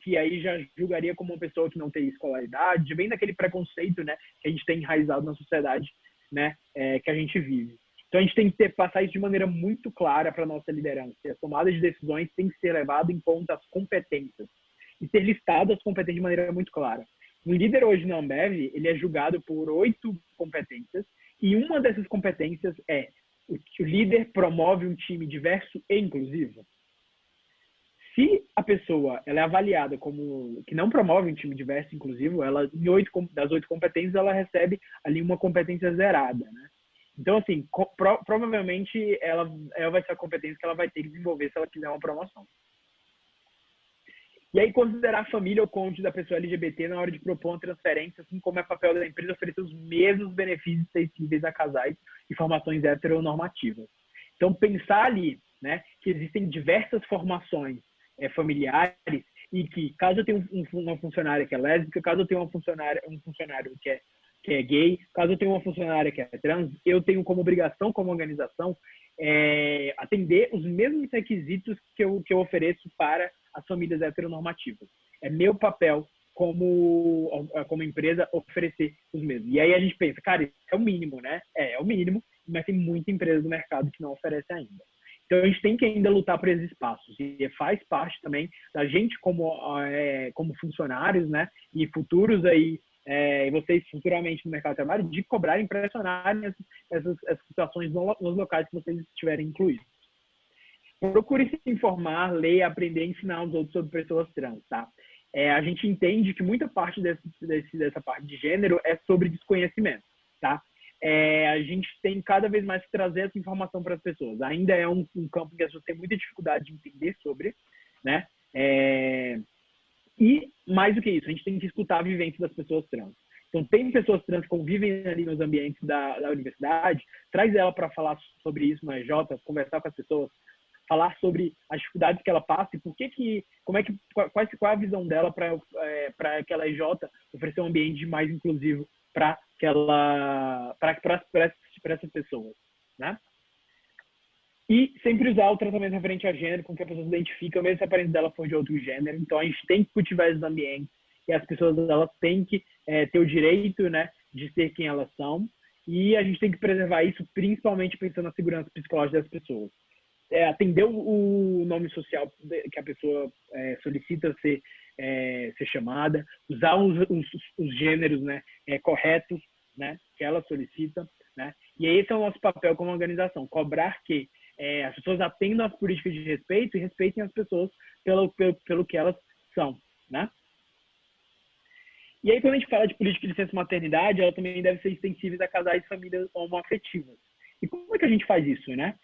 Speaker 2: que aí já julgaria como uma pessoa que não tem escolaridade, bem daquele preconceito, né, que a gente tem enraizado na sociedade, né, que a gente vive. Então, a gente tem que passar isso de maneira muito clara para a nossa liderança. E as tomadas de decisões têm que ser levadas em conta as competências e ter listado as competências de maneira muito clara. Um líder hoje na Ambev, ele é julgado por 8 competências e uma dessas competências é o líder promove um time diverso e inclusivo. Se a pessoa ela é avaliada como que não promove um time diverso e inclusivo, ela, das 8 competências, ela recebe ali uma competência zerada, né? Então, assim, provavelmente ela vai ser a competência que ela vai ter que desenvolver se ela quiser uma promoção. E aí, considerar a família ou cônjuge da pessoa LGBT na hora de propor uma transferência, assim como é papel da empresa oferecer os mesmos benefícios acessíveis a casais e formações heteronormativas. Então, pensar ali, né, que existem diversas formações familiares e que, caso eu tenha uma funcionária que é lésbica, caso eu tenha um funcionário que é gay, caso eu tenha uma funcionária que é trans, eu tenho como obrigação, como organização, atender os mesmos requisitos que eu ofereço para as famílias heteronormativas. É meu papel como empresa oferecer os mesmos. E aí a gente pensa, cara, isso é o mínimo, né? É o mínimo, mas tem muita empresa do mercado que não oferece ainda. Então a gente tem que ainda lutar por esses espaços e faz parte também da gente como funcionários, né? E futuros aí, vocês futuramente no mercado de trabalho, de cobrarem, pressionarem essas situações nos locais que vocês estiverem incluídos. Procure se informar, ler, aprender, ensinar os outros sobre pessoas trans, tá? A gente entende que muita parte dessa parte de gênero é sobre desconhecimento, tá? A gente tem cada vez mais que trazer essa informação para as pessoas. Ainda é um campo que as pessoas têm muita dificuldade de entender sobre, né? E, mais do que isso, a gente tem que escutar a vivência das pessoas trans. Então, tem pessoas trans que convivem ali nos ambientes da universidade, traz ela para falar sobre isso na EJ, conversar com as pessoas, falar sobre as dificuldades que ela passa e qual é a visão dela para aquela EJ oferecer um ambiente mais inclusivo para essas pessoas, né? E sempre usar o tratamento referente a gênero com que a pessoa se identifica, mesmo se a aparência dela for de outro gênero. Então, a gente tem que cultivar esses ambientes e as pessoas elas têm que ter o direito, né, de ser quem elas são. E a gente tem que preservar isso, principalmente pensando na segurança psicológica das pessoas. Atender o nome social que a pessoa solicita ser chamada, usar os gêneros, né, corretos, né, que ela solicita, né? E esse é o nosso papel como organização, cobrar que as pessoas atendam às políticas de respeito e respeitem as pessoas pelo que elas são, né? E aí, quando a gente fala de política de licença maternidade, ela também deve ser extensível a casais e famílias homoafetivas. E como é que a gente faz isso, né?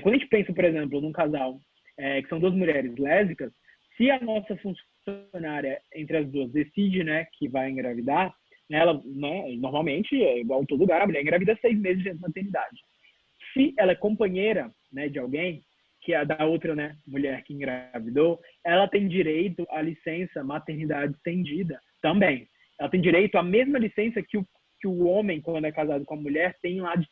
Speaker 2: Quando a gente pensa, por exemplo, num casal que são 2 mulheres lésbicas, se a nossa funcionária entre as duas decide, né, que vai engravidar, ela, né, normalmente, igual em todo lugar, a mulher engravida 6 meses de maternidade. se ela é companheira, né, de alguém, que é da outra, né, mulher que engravidou, ela tem direito à licença maternidade estendida também. Ela tem direito à mesma licença que o homem, quando é casado com a mulher, tem lá dos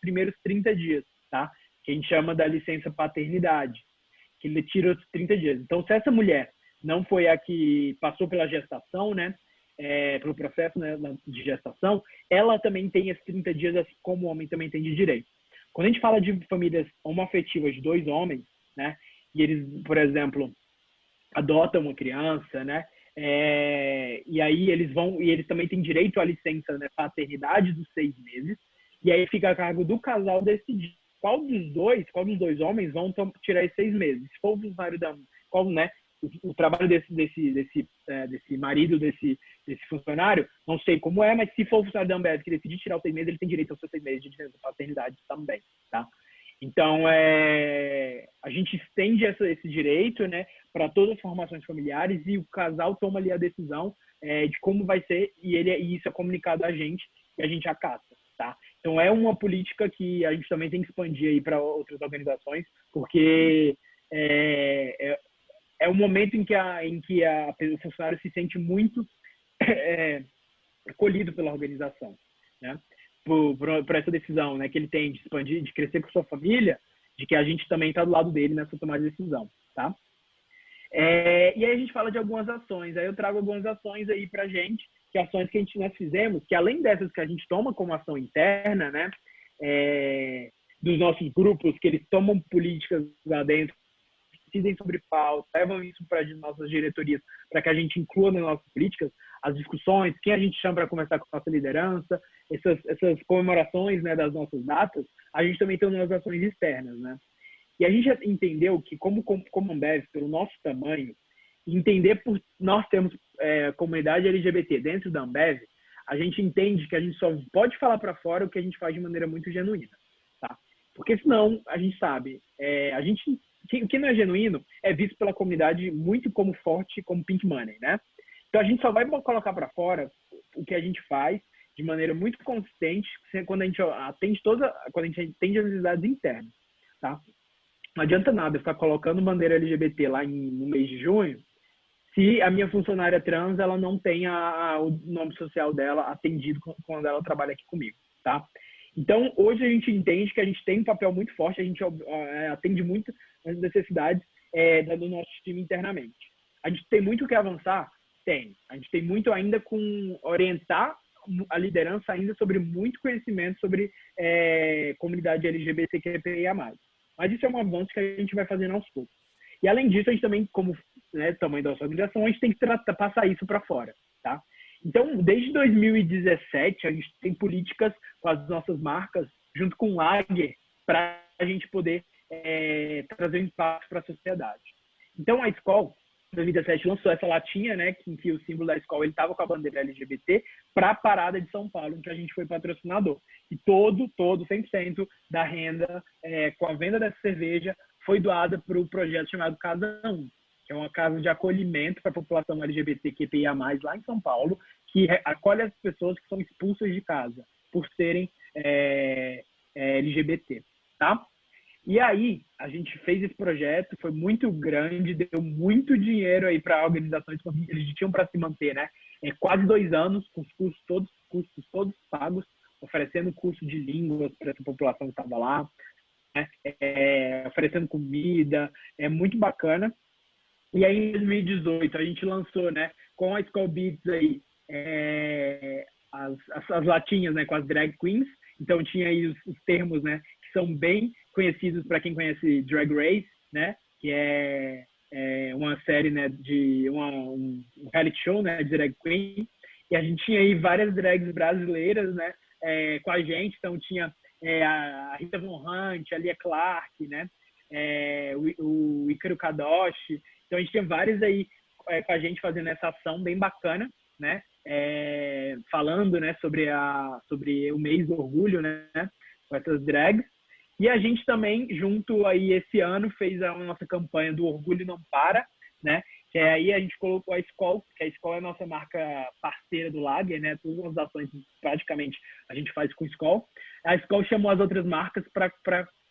Speaker 2: primeiros 30 dias, tá? Que a gente chama da licença paternidade, que ele tira os 30 dias. Então, se essa mulher não foi a que passou pela gestação, né, pelo processo, né, de gestação, ela também tem esses 30 dias, assim como o homem também tem de direito. Quando a gente fala de famílias homoafetivas de 2 homens, né, e eles, por exemplo, adotam uma criança, né, e aí eles também têm direito à licença, né, paternidade dos 6 meses, e aí fica a cargo do casal decidir qual dos dois homens vão tirar esses 6 meses. Se for o funcionário né, o trabalho desse marido, desse funcionário, não sei como é, mas se for o funcionário da Ambev que decidir tirar os 6 meses, ele tem direito aos seus 6 meses de licença paternidade também, tá? Então, a gente estende esse direito, né, para todas as formações familiares, e o casal toma ali a decisão de como vai ser, e isso é comunicado a gente, e a gente acata, tá? Então, é uma política que a gente também tem que expandir aí para outras organizações, porque é um momento em que o funcionário se sente muito acolhido pela organização, né? Por essa decisão, né, que ele tem de expandir, de crescer com sua família, de que a gente também está do lado dele nessa tomada de decisão, tá? E aí a gente fala de algumas ações. Aí eu trago algumas ações aí para gente, que ações que nós fizemos, que além dessas que a gente toma como ação interna, né, dos nossos grupos, que eles tomam políticas lá dentro, decidem sobre pauta, levam isso para as nossas diretorias, para que a gente inclua nas nossas políticas as discussões, quem a gente chama para conversar com a nossa liderança, essas comemorações, né, das nossas datas, a gente também tem umas ações externas, né? E a gente já entendeu que, como Ambev, pelo nosso tamanho, entender por nós temos comunidade LGBT dentro da Ambev, a gente entende que a gente só pode falar para fora o que a gente faz de maneira muito genuína, tá? Porque senão, a gente sabe, o que não é genuíno é visto pela comunidade muito como forte, como pink money, né? Então, a gente só vai colocar para fora o que a gente faz de maneira muito consistente quando a gente atende as necessidades internas, tá? Não adianta nada eu ficar colocando bandeira LGBT lá no mês de junho se a minha funcionária trans ela não tem o nome social dela atendido quando ela trabalha aqui comigo, tá? Então, hoje a gente entende que a gente tem um papel muito forte, a gente atende muito as necessidades do nosso time internamente. A gente tem muito o que avançar? Tem. A gente tem muito ainda com orientar a liderança ainda sobre muito conhecimento sobre comunidade LGBTQIA+. Mas isso é um avanço que a gente vai fazendo aos poucos. E além disso, a gente também, como tamanho da nossa organização, a gente tem que passar isso para fora, tá? Então, desde 2017, a gente tem políticas com as nossas marcas, junto com o Lager, para a gente poder trazer um impacto para a sociedade. Então, a Skol, em 2017, lançou essa latinha, né, em que o símbolo da Skol estava com a bandeira LGBT, para a Parada de São Paulo, em que a gente foi patrocinador. E todo 100% da renda com a venda dessa cerveja foi doada para o projeto chamado Casa 1, que é uma casa de acolhimento para a população LGBTQIA+, lá em São Paulo, que acolhe as pessoas que são expulsas de casa por serem LGBT, tá? E aí, a gente fez esse projeto, foi muito grande, deu muito dinheiro aí para organizações que eles tinham para se manter, né? Quase 2 anos, com os custos todos pagos, oferecendo curso de línguas para essa população que estava lá, né? Oferecendo comida, muito bacana. E aí, em 2018, a gente lançou, né, com a Skol Beats aí, as latinhas, né, com as drag queens. Então, tinha aí os termos, né, que são bem conhecidos para quem conhece Drag Race, né, que é uma série, né, de um reality show, né, de drag queen. E a gente tinha aí várias drags brasileiras, né, com a gente. Então, tinha a Rita Von Hunt, a Lia Clark, né, o Ícaro Kadoshi. Então, a gente tinha vários aí com a gente fazendo essa ação bem bacana, né? Falando, né, sobre o mês do orgulho, né? Com essas drags. E a gente também, junto aí esse ano, fez a nossa campanha do Orgulho Não Para, né? que aí a gente colocou a Skol, que a Skol é a nossa marca parceira do Lager, né? Todas as ações praticamente a gente faz com a Skol. A Skol chamou as outras marcas para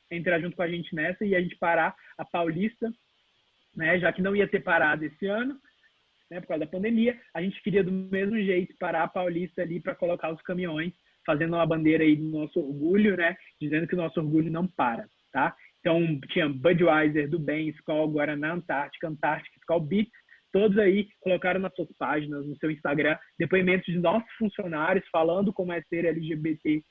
Speaker 2: entrar junto com a gente nessa e a gente parar a Paulista, né? Já que não ia ter parado esse ano, né? Por causa da pandemia, a gente queria do mesmo jeito parar a Paulista ali para colocar os caminhões, fazendo uma bandeira aí do nosso orgulho, né? Dizendo que o nosso orgulho não para, tá? Então, tinha Budweiser, do Bem, Skol, Guaraná, Antártica, Skol Beats, todos aí colocaram nas suas páginas, no seu Instagram, depoimentos de nossos funcionários falando como é ser LGBT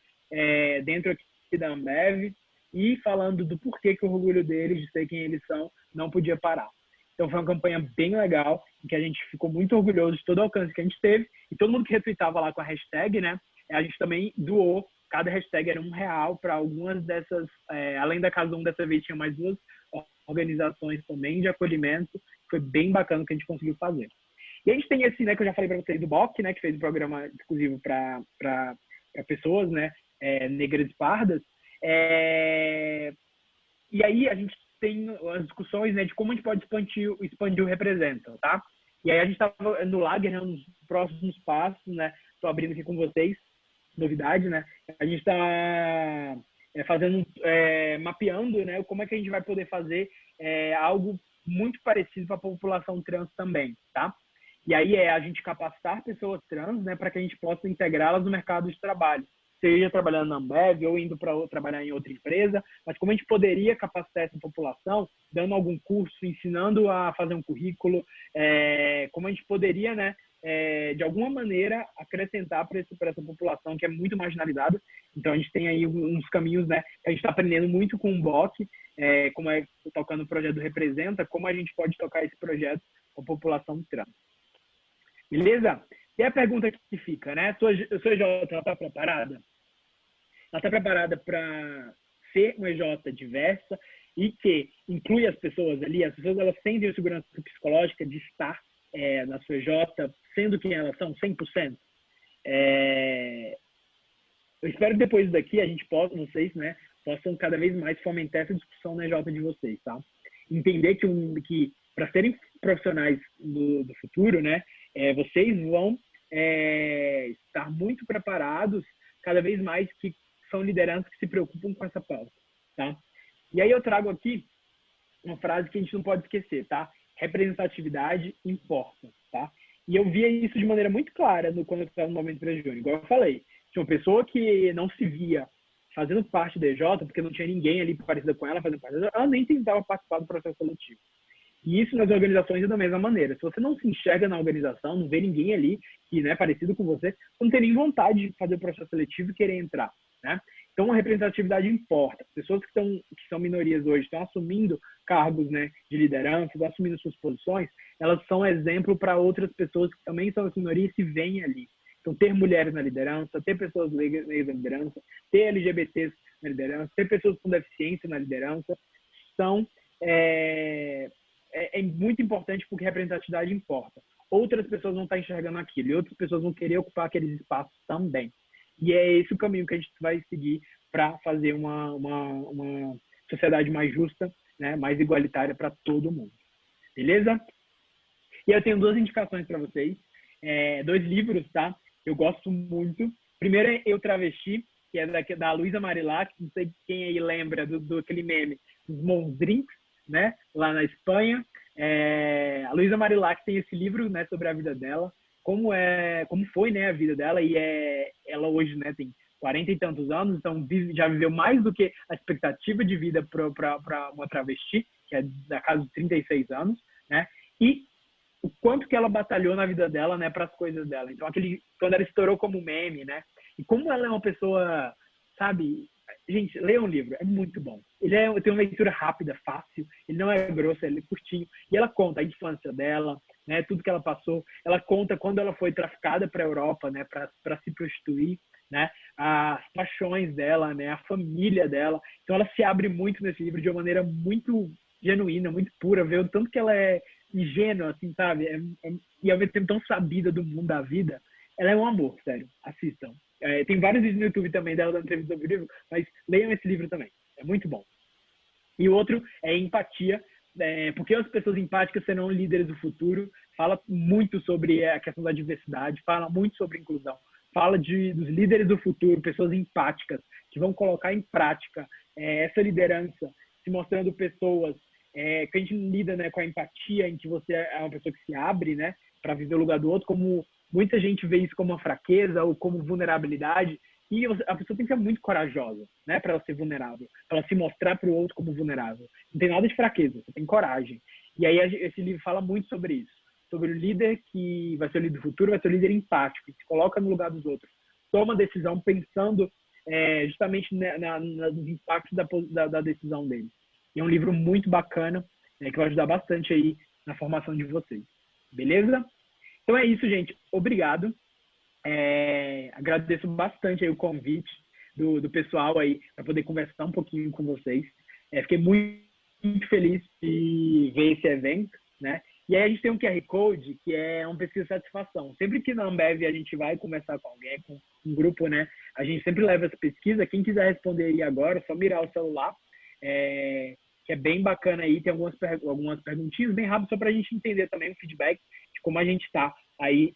Speaker 2: dentro aqui da Ambev e falando do porquê que o orgulho deles, de ser quem eles são, não podia parar. Então, foi uma campanha bem legal, em que a gente ficou muito orgulhoso de todo o alcance que a gente teve, e todo mundo que retweetava lá com a hashtag, né, a gente também doou. Cada hashtag era R$1 para algumas dessas, além da Casa 1, dessa vez tinha mais 2 organizações também de acolhimento. Foi bem bacana o que a gente conseguiu fazer. E a gente tem esse, né, que eu já falei para vocês, do BOC, né, que fez um programa exclusivo para pessoas, né, negras e pardas. E aí a gente tem as discussões, né, de como a gente pode expandir o Representa, tá? E aí a gente estava no Lager, né, nos próximos passos, né, estou abrindo aqui com vocês, novidade, né? A gente está fazendo, mapeando, né? Como é que a gente vai poder fazer algo muito parecido para a população trans também, tá? E aí a gente capacitar pessoas trans, né? Para que a gente possa integrá-las no mercado de trabalho, seja trabalhando na Ambev ou indo para trabalhar em outra empresa, mas como a gente poderia capacitar essa população, dando algum curso, ensinando a fazer um currículo, como a gente poderia, né? De alguma maneira, acrescentar para essa população que é muito marginalizada. Então, a gente tem aí uns caminhos, né? Que a gente está aprendendo muito com o BOC, como tocando o projeto do Representa, como a gente pode tocar esse projeto com a população trans. Beleza? E a pergunta que fica, né? Sua EJ, ela está preparada? Ela está preparada para ser uma EJ diversa e que inclui as pessoas ali? As pessoas, elas sentem a segurança psicológica de estar na sua EJ, sendo quem elas são, 100%. Eu espero que depois daqui a gente possa, vocês, né, possam cada vez mais fomentar essa discussão na EJ de vocês, tá? Entender que para serem profissionais do futuro, né, vocês vão estar muito preparados, cada vez mais, que são lideranças que se preocupam com essa pauta, tá? E aí eu trago aqui uma frase que a gente não pode esquecer, tá? Representatividade importa, tá? E eu via isso de maneira muito clara quando eu estava no Movimento Trans Júnior. Igual eu falei, tinha uma pessoa que não se via fazendo parte da EJ, porque não tinha ninguém ali parecido com ela fazendo parte da EJ, ela nem tentava participar do processo seletivo. E isso nas organizações é da mesma maneira. Se você não se enxerga na organização, não vê ninguém ali que é parecido com você, você não tem nem vontade de fazer o processo seletivo e querer entrar, né? Então, a representatividade importa. Pessoas que são minorias hoje, estão assumindo cargos, né, de liderança, estão assumindo suas posições, elas são exemplo para outras pessoas que também são minorias e se veem ali. Então, ter mulheres na liderança, ter pessoas negras na liderança, ter LGBTs na liderança, ter pessoas com deficiência na liderança, são muito importante, porque representatividade importa. Outras pessoas vão estar enxergando aquilo e outras pessoas vão querer ocupar aqueles espaços também. E é esse o caminho que a gente vai seguir para fazer uma sociedade mais justa, né, mais igualitária para todo mundo. Beleza? E eu tenho 2 indicações para vocês. 2 livros, tá? Eu gosto muito. Primeiro é Eu Travesti, que é da Luísa Marilac. Não sei quem aí lembra do aquele meme dos Mondrinks, né? Lá na Espanha. A Luísa Marilac tem esse livro, né, sobre a vida dela. Como foi, né, a vida dela, e ela hoje, né, tem 40 e tantos anos, então já viveu mais do que a expectativa de vida para uma travesti, que é da casa de 36 anos, né, e o quanto que ela batalhou na vida dela, né, para as coisas dela. Então, quando ela estourou como meme, né, e como ela é uma pessoa, sabe, gente, leiam um livro, é muito bom. Ele tem uma leitura rápida, fácil, ele não é grosso, ele é curtinho, e ela conta a infância dela, né, tudo que ela passou. Ela conta quando ela foi traficada para a Europa, né, para se prostituir, né, as paixões dela, né, a família dela. Então ela se abre muito nesse livro de uma maneira muito genuína, muito pura, ver o tanto que ela é ingênua, assim, sabe, e ao mesmo tempo tão sabida do mundo da vida. Ela é um amor, sério, assistam. Tem vários vídeos no YouTube também dela dando entrevista sobre o livro, mas leiam esse livro também, é muito bom. E o outro é Empatia, porque as pessoas empáticas serão líderes do futuro, fala muito sobre a questão da diversidade, fala muito sobre inclusão, fala dos líderes do futuro, pessoas empáticas, que vão colocar em prática essa liderança, se mostrando pessoas que a gente lida, né, com a empatia, em que você é uma pessoa que se abre, né, para viver o lugar do outro, como muita gente vê isso como uma fraqueza ou como vulnerabilidade, e a pessoa tem que ser muito corajosa, né, para ela ser vulnerável, para ela se mostrar para o outro como vulnerável. Não tem nada de fraqueza, você tem coragem. E aí esse livro fala muito sobre isso, sobre o líder que vai ser o líder do futuro, vai ser o líder empático, que se coloca no lugar dos outros, toma decisão pensando justamente nos impactos da decisão dele. E é um livro muito bacana, que vai ajudar bastante aí na formação de vocês. Beleza? Então é isso, gente. Obrigado. Agradeço bastante aí o convite do pessoal aí para poder conversar um pouquinho com vocês. Fiquei muito feliz de ver esse evento, né? E aí a gente tem um QR Code que é uma pesquisa de satisfação. Sempre que na Ambev a gente vai conversar com alguém, com um grupo, né? A gente sempre leva essa pesquisa. Quem quiser responder aí agora, é só mirar o celular, que é bem bacana aí. Tem algumas perguntinhas bem rápidas só para a gente entender também o feedback de como a gente está aí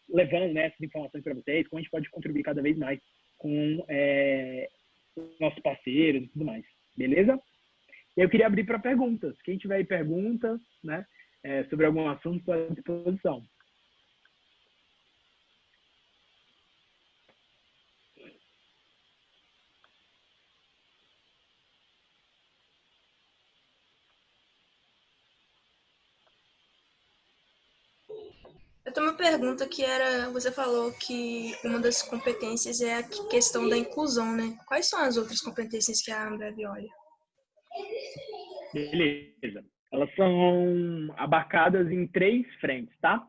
Speaker 2: levando, né, essas informações para vocês, como a gente pode contribuir cada vez mais com nossos parceiros e tudo mais. Beleza? Eu queria abrir para perguntas. Quem tiver aí perguntas, né, sobre algum assunto, estou à disposição.
Speaker 1: Eu tenho uma pergunta que era, você falou que uma das competências é a questão da inclusão, né? Quais são as outras competências que a Ambev olha?
Speaker 2: Beleza. Elas são abarcadas em 3 frentes, tá?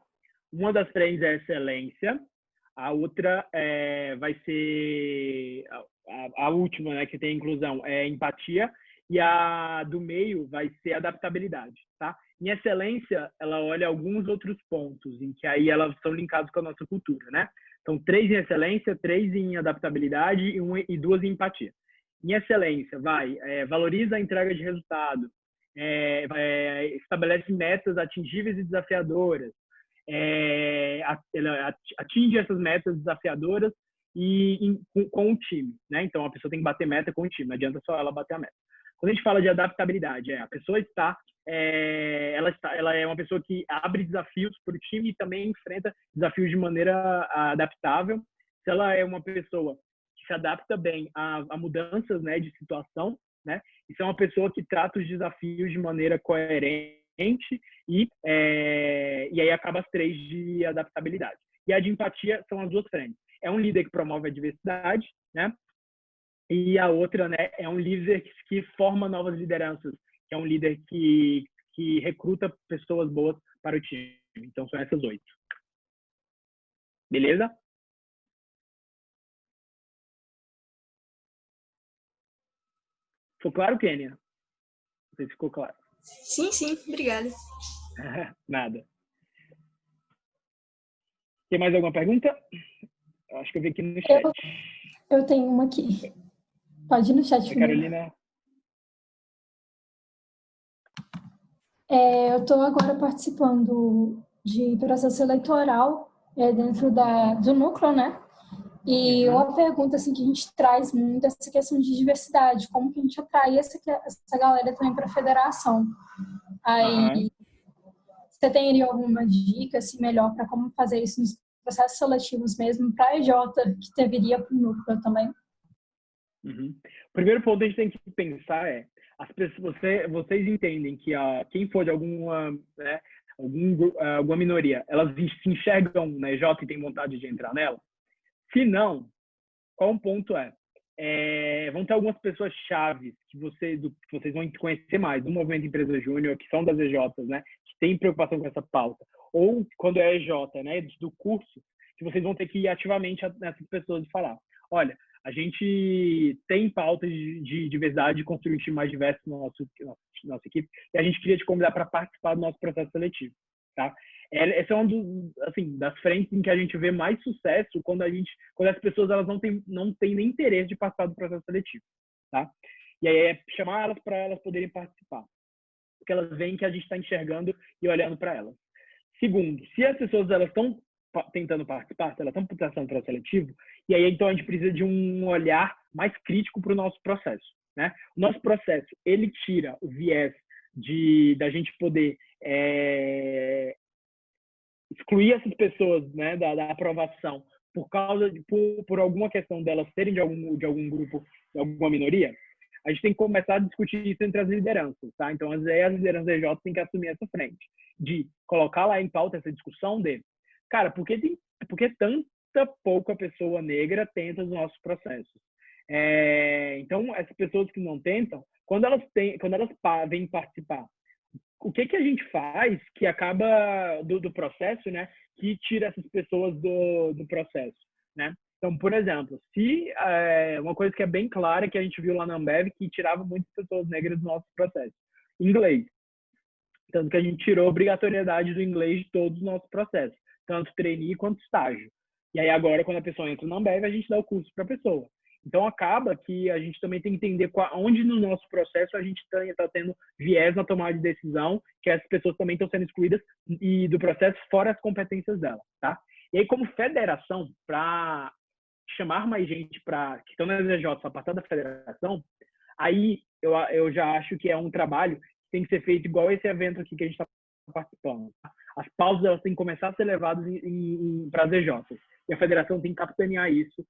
Speaker 2: Uma das frentes é excelência, a outra vai ser a última, né, que tem inclusão, é empatia, e a do meio vai ser adaptabilidade, tá? Em excelência, ela olha alguns outros pontos, em que aí elas são linkados com a nossa cultura, né? Então, 3 em excelência, 3 em adaptabilidade e 2 em empatia. Em excelência, valoriza a entrega de resultado, estabelece metas atingíveis e desafiadoras, ela atinge essas metas desafiadoras com o time, né? Então, a pessoa tem que bater meta com o time, não adianta só ela bater a meta. Quando a gente fala de adaptabilidade, a pessoa ela é uma pessoa que abre desafios para o time e também enfrenta desafios de maneira adaptável. Se ela é uma pessoa que se adapta bem a mudanças, né, de situação, né? Isso é uma pessoa que trata os desafios de maneira coerente e aí acaba as 3 de adaptabilidade. E a de empatia são as 2 frentes. É um líder que promove a diversidade, né? E a outra, né, é um líder que forma novas lideranças, que é um líder que recruta pessoas boas para o time. Então, são essas 8. Beleza? Ficou claro, Kênia? Não sei se ficou claro.
Speaker 1: Sim, obrigada.
Speaker 2: Nada. Tem mais alguma pergunta? Acho que eu vi aqui no chat.
Speaker 3: Eu tenho uma aqui. Pode ir no chat primeiro.
Speaker 2: Carolina.
Speaker 3: Eu estou agora participando de processo eleitoral dentro do núcleo, né? E uma pergunta assim, que a gente traz muito é essa questão de diversidade, como que a gente atrai essa galera também para a federação. Aí, você teria alguma dica assim, melhor para como fazer isso nos processos seletivos mesmo para a EJ, que deveria para o núcleo também?
Speaker 2: O primeiro ponto que a gente tem que pensar as pessoas, vocês entendem que quem for de alguma, né, alguma minoria, elas se enxergam na EJ e têm vontade de entrar nela? Se não, qual um ponto vão ter algumas pessoas chaves que vocês vão conhecer mais do Movimento Empresa Júnior, que são das EJs, né, que têm preocupação com essa pauta, ou quando é EJ, né, do curso, que vocês vão ter que ir ativamente nessas pessoas e falar, olha, a gente tem pautas de diversidade, de construir um time mais diverso na nossa equipe, e a gente queria te convidar para participar do nosso processo seletivo, tá? Essa é uma das frentes em que a gente vê mais sucesso quando as pessoas elas não têm nem interesse de participar do processo seletivo, tá? E aí chamar elas para elas poderem participar. porque elas veem que a gente está enxergando e olhando para elas. Segundo, se as pessoas elas estão tentando participar, se elas estão passando para o seletivo, e aí então a gente precisa de um olhar mais crítico para o nosso processo, né? O nosso processo, ele tira o viés da gente poder excluir essas pessoas, né, da aprovação por alguma questão delas serem de algum grupo, de alguma minoria. A gente tem que começar a discutir isso entre as lideranças, tá? Então, as lideranças EJ têm que assumir essa frente, de colocar lá em pauta essa discussão de, cara, por que tanta pouca pessoa negra tenta os nossos processos? Então, essas pessoas que não tentam, quando elas vêm participar, o que a gente faz que acaba do processo, né, que tira essas pessoas do processo, né? Então, por exemplo, se uma coisa que é bem clara que a gente viu lá na Ambev, que tirava muitas pessoas negras do nosso processo, inglês. Tanto que a gente tirou a obrigatoriedade do inglês de todos os nossos processos, tanto trainee quanto estágio. E aí agora, quando a pessoa entra na Ambev, a gente dá o curso para a pessoa. Então, acaba que a gente também tem que entender onde no nosso processo a gente está tendo viés na tomada de decisão, que essas pessoas também estão sendo excluídas do processo fora as competências dela, tá? E aí, como federação, para chamar mais gente que estão nas EJ a partir da federação, aí eu já acho que é um trabalho que tem que ser feito igual esse evento aqui que a gente está participando. As pausas elas têm que começar a ser levadas para as EJs. E a federação tem que capitanear isso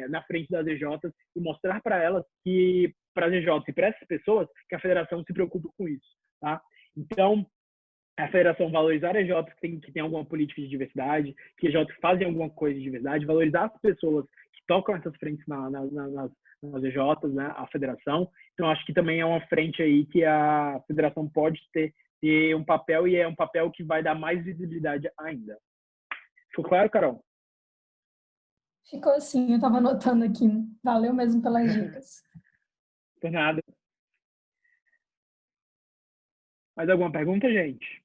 Speaker 2: na frente das EJs e mostrar para elas que, para as EJs e para essas pessoas, que a federação se preocupa com isso, tá? Então, a federação valorizar EJs que tem alguma política de diversidade, que EJs fazem alguma coisa de diversidade, valorizar as pessoas que tocam essas frentes nas EJs, né, a federação. Então, acho que também é uma frente aí que a federação pode ter um papel, e é um papel que vai dar mais visibilidade ainda. Ficou claro, Carol?
Speaker 3: Ficou assim, eu estava anotando aqui. Valeu mesmo pelas dicas.
Speaker 2: Por nada. Mais alguma pergunta, gente?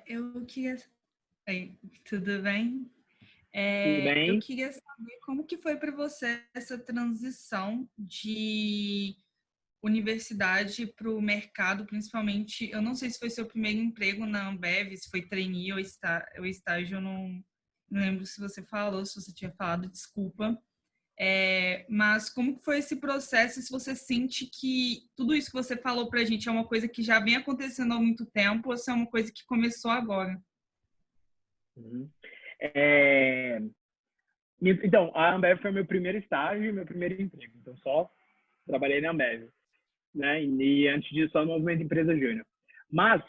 Speaker 4: Eu queria... tudo bem?
Speaker 2: Tudo bem?
Speaker 4: Eu queria saber como que foi para você essa transição de universidade para o mercado, principalmente, eu não sei se foi seu primeiro emprego na Ambev, se foi trainee ou estágio, eu não lembro se você falou, se você tinha falado, desculpa. Mas como que foi esse processo, se você sente que tudo isso que você falou para a gente é uma coisa que já vem acontecendo há muito tempo, ou se é uma coisa que começou agora?
Speaker 2: Uhum. Então, a Ambev foi meu primeiro estágio e meu primeiro emprego. Então, só trabalhei na Ambev, né? E antes disso, só no Movimento Empresa Júnior. Mas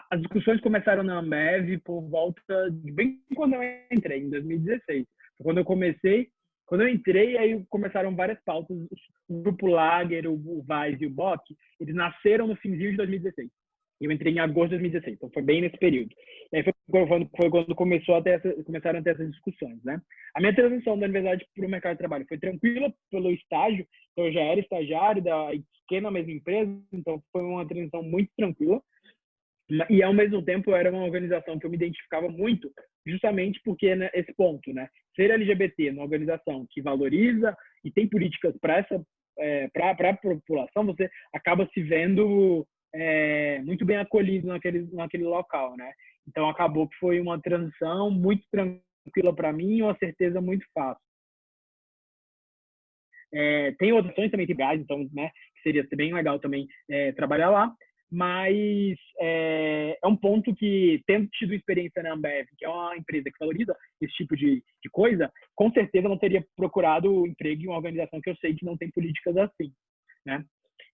Speaker 2: as discussões começaram na Ambev por volta de bem quando eu entrei, em 2016. Quando eu entrei, aí começaram várias pautas. O Grupo Lager, o Weiss e o Bock, eles nasceram no finzinho de 2016. Eu entrei em agosto de 2016, então foi bem nesse período. E aí foi quando começaram a ter essas discussões, né? A minha transição da universidade para o mercado de trabalho foi tranquila pelo estágio, então eu já era estagiário fiquei na mesma empresa, então foi uma transição muito tranquila. E ao mesmo tempo era uma organização que eu me identificava muito, justamente porque, né, esse ponto, né? Ser LGBT numa organização que valoriza e tem políticas para a população, você acaba se vendo muito bem acolhido naquele local, né? Então acabou que foi uma transição muito tranquila para mim e uma certeza muito fácil. Tem outras opções também, tem gás, então, né, que seria bem legal também trabalhar lá, mas é um ponto que, tendo tido experiência na Ambev, que é uma empresa que valoriza esse tipo de coisa, com certeza não teria procurado emprego em uma organização que eu sei que não tem políticas assim, né?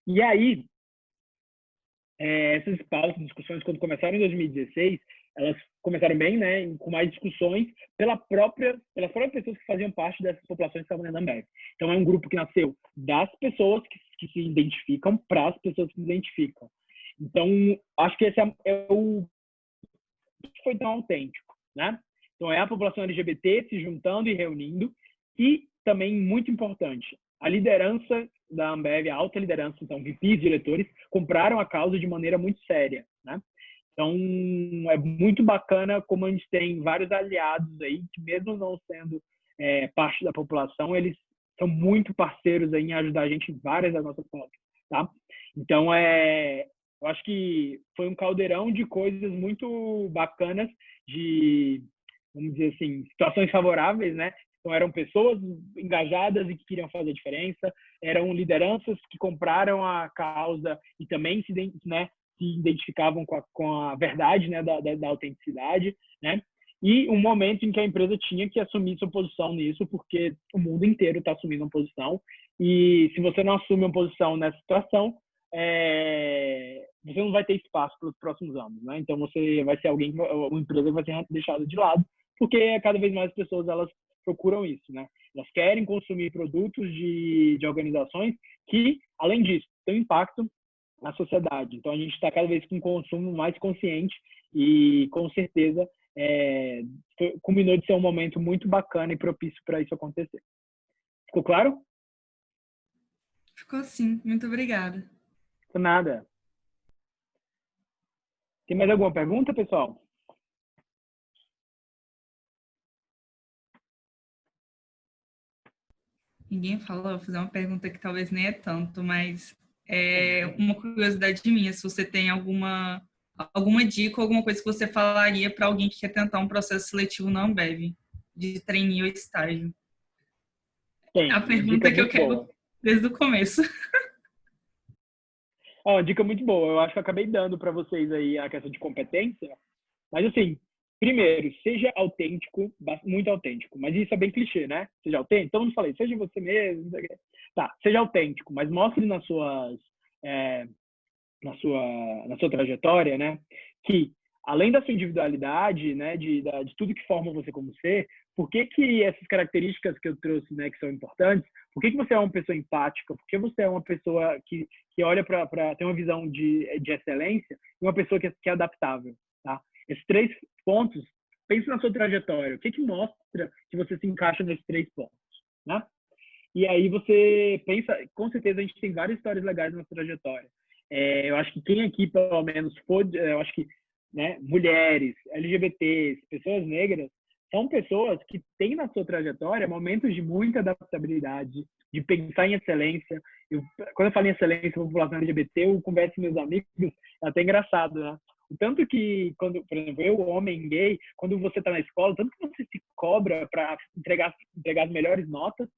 Speaker 2: E aí, essas pautas, discussões, quando começaram em 2016, elas começaram bem, né, com mais discussões pelas próprias pessoas que faziam parte dessas populações que estavam na Ambev. Então, é um grupo que nasceu das pessoas que se identificam para as pessoas que se identificam. Então, acho que esse é o que foi tão autêntico, né? Então, é a população LGBT se juntando e reunindo, e também, muito importante, a liderança da Ambev, a alta liderança, então, VPs, diretores, compraram a causa de maneira muito séria, né? Então, é muito bacana como a gente tem vários aliados aí, que mesmo não sendo parte da população, eles são muito parceiros aí em ajudar a gente em várias das nossas pautas, tá? Então, eu acho que foi um caldeirão de coisas muito bacanas, de, vamos dizer assim, situações favoráveis, né? Então, eram pessoas engajadas e que queriam fazer a diferença, eram lideranças que compraram a causa e também né, se identificavam com a verdade, né, da autenticidade, né? E um momento em que a empresa tinha que assumir sua posição nisso, porque o mundo inteiro está assumindo uma posição. E se você não assume uma posição nessa situação, você não vai ter espaço para os próximos anos, né? Então você vai ser uma empresa que vai ser deixada de lado, porque cada vez mais pessoas elas procuram isso, né? Elas querem consumir produtos de organizações que, além disso, têm impacto na sociedade. Então a gente está cada vez com um consumo mais consciente e, com certeza, culminou de ser um momento muito bacana e propício para isso acontecer. Ficou claro?
Speaker 4: Ficou sim. Muito obrigada.
Speaker 2: Por nada. Tem mais alguma pergunta, pessoal?
Speaker 4: Ninguém falou, vou fazer uma pergunta que talvez nem é tanto, mas é uma curiosidade minha, se você tem alguma dica, alguma coisa que você falaria para alguém que quer tentar um processo seletivo na Ambev, de trainee ou estágio.
Speaker 2: Tem.
Speaker 4: É a pergunta que eu quero desde o começo.
Speaker 2: Uma dica muito boa. Eu acho que eu acabei dando para vocês aí a questão de competência. Mas, assim, primeiro, seja autêntico, muito autêntico. Mas isso é bem clichê, né? Seja autêntico. Todo mundo fala isso, seja você mesmo. Tá, seja autêntico, mas mostre na sua trajetória, né, que além da sua individualidade, né, de tudo que forma você como ser, por que essas características que eu trouxe, né, que são importantes, por que você é uma pessoa empática, por que você é uma pessoa que olha para ter uma visão de excelência e uma pessoa que é adaptável, tá? Esses 3 pontos, pense na sua trajetória, o que mostra que você se encaixa nesses 3 pontos, né? E aí você pensa, com certeza a gente tem várias histórias legais na nossa trajetória. Eu acho que quem aqui, pelo menos, eu acho que, né, mulheres, LGBTs, pessoas negras, são pessoas que têm na sua trajetória momentos de muita adaptabilidade, de pensar em excelência. Quando eu falo em excelência, população LGBT, eu converso com meus amigos, é até engraçado, né? O tanto que, quando, por exemplo, eu, homem gay, quando você está na escola, tanto que você se cobra para entregar as melhores notas,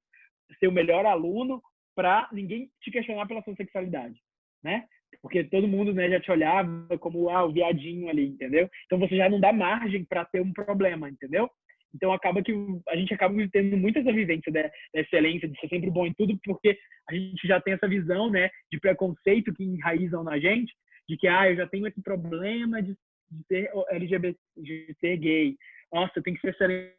Speaker 2: ser o melhor aluno, para ninguém te questionar pela sua sexualidade, né? Porque todo mundo, né, já te olhava como o viadinho ali, entendeu? Então você já não dá margem para ter um problema, entendeu? Então acaba que a gente acaba tendo muito essa vivência da excelência, de ser sempre bom em tudo, porque a gente já tem essa visão, né, de preconceito que enraizam na gente, de que eu já tenho esse problema de ser LGBT, de ser gay. Nossa, eu tenho que ser excelente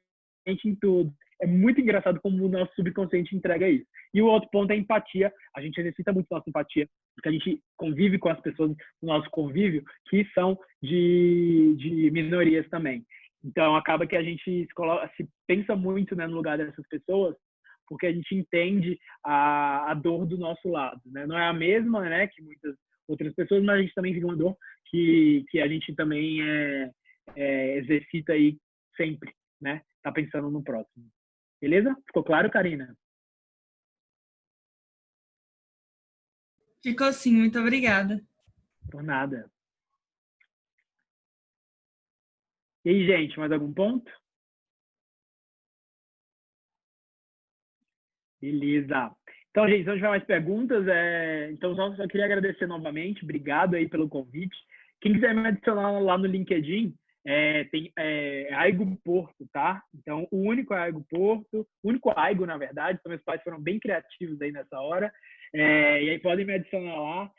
Speaker 2: em tudo. É muito engraçado como o nosso subconsciente entrega isso. E o outro ponto é a empatia. A gente exercita muito nossa empatia, porque a gente convive com as pessoas no nosso convívio que são de minorias também. Então, acaba que a gente se pensa muito, né, no lugar dessas pessoas, porque a gente entende a dor do nosso lado, né? Não é a mesma, né, que muitas outras pessoas, mas a gente também vive uma dor que a gente também exercita aí sempre, né? Tá pensando no próximo. Beleza? Ficou claro, Karina?
Speaker 4: Ficou sim, muito obrigada.
Speaker 2: Por nada. E aí, gente, mais algum ponto? Beleza. Então, gente, se não tiver mais perguntas, então só queria agradecer novamente. Obrigado aí pelo convite. Quem quiser me adicionar lá no LinkedIn, tem Aigo Porto, tá? Então, o único é Aigo Porto, o único Aigo, na verdade. Então, meus pais foram bem criativos aí nessa hora. E aí podem me adicionar lá.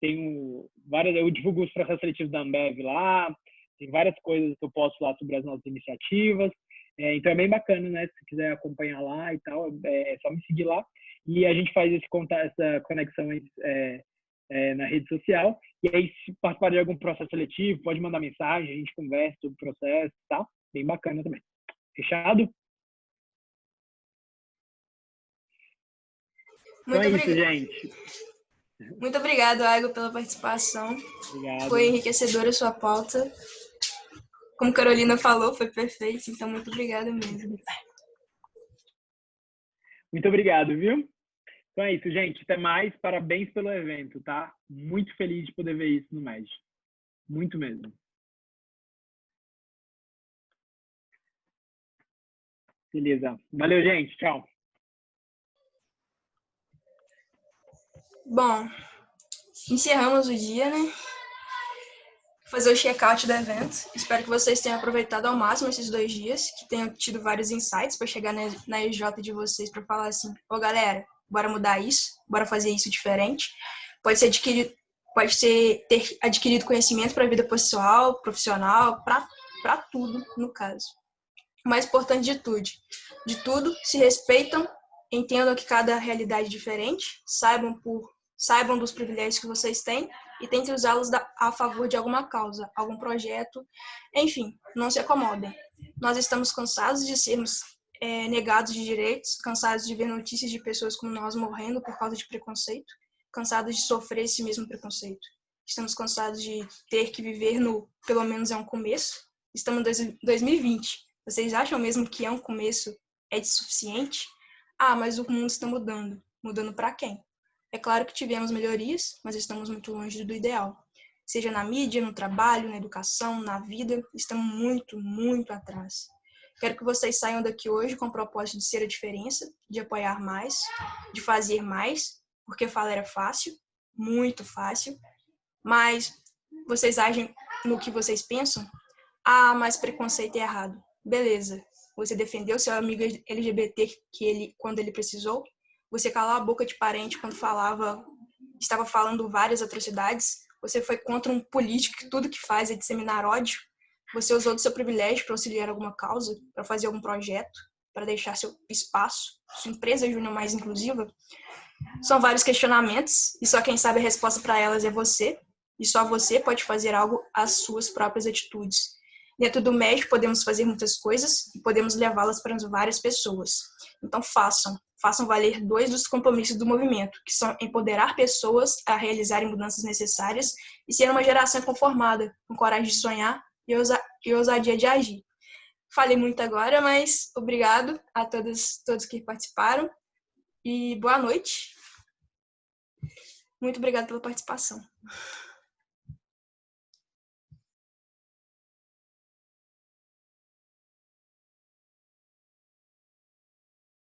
Speaker 2: Eu divulgo os processos seletivos da Ambev lá. Tem várias coisas que eu posto lá sobre as nossas iniciativas. Então é bem bacana, né? Se quiser acompanhar lá e tal, é só me seguir lá. E a gente faz essa conexão na rede social. E aí, se participar de algum processo seletivo, pode mandar mensagem, a gente conversa sobre o processo, tá? Bem bacana também. Fechado? Então é isso, gente.
Speaker 1: Muito obrigado, Aigo, pela participação.
Speaker 2: Obrigado.
Speaker 1: Foi enriquecedora a sua pauta. Como Carolina falou, foi perfeito. Então, muito obrigada mesmo.
Speaker 2: Muito obrigado, viu? Então é isso, gente. Até mais. Parabéns pelo evento, tá? Muito feliz de poder ver isso no MED. Muito mesmo. Beleza. Valeu, gente. Tchau.
Speaker 1: Bom, encerramos o dia, né? Fazer o check-out do evento. Espero que vocês tenham aproveitado ao máximo esses 2 dias, que tenham tido vários insights para chegar na EJ de vocês para falar assim, ô galera, bora mudar isso, bora fazer isso diferente. Pode ser ter adquirido conhecimento para a vida pessoal, profissional, para tudo, no caso. O mais importante de tudo, se respeitam, entendam que cada realidade é diferente, saibam dos privilégios que vocês têm e tentem usá-los a favor de alguma causa, algum projeto, enfim, não se acomodem. Nós estamos cansados de sermos negados de direitos, cansados de ver notícias de pessoas como nós morrendo por causa de preconceito, cansados de sofrer esse mesmo preconceito. Estamos cansados de ter que viver no, pelo menos é um começo. Estamos em 2020. Vocês acham mesmo que é um começo é de suficiente? Ah, mas o mundo está mudando. Mudando para quem? É claro que tivemos melhorias, mas estamos muito longe do ideal. Seja na mídia, no trabalho, na educação, na vida, estamos muito, muito atrás. Quero que vocês saiam daqui hoje com o propósito de ser a diferença, de apoiar mais, de fazer mais, porque falar é fácil, muito fácil, mas vocês agem no que vocês pensam? Ah, mas preconceito é errado. Beleza. Você defendeu seu amigo LGBT quando ele precisou? Você calou a boca de parente quando estava falando várias atrocidades? Você foi contra um político que tudo que faz é disseminar ódio? Você usou do seu privilégio para auxiliar alguma causa, para fazer algum projeto, para deixar seu espaço, sua empresa júnior mais inclusiva? São vários questionamentos e só quem sabe a resposta para elas é você. E só você pode fazer algo às suas próprias atitudes. Dentro do MED podemos fazer muitas coisas e podemos levá-las para várias pessoas. Então façam valer 2 dos compromissos do movimento, que são empoderar pessoas a realizarem mudanças necessárias e ser uma geração conformada, com coragem de sonhar e ousadia de agir. Falei muito agora, mas obrigado a todos que participaram e boa noite. Muito obrigada pela participação.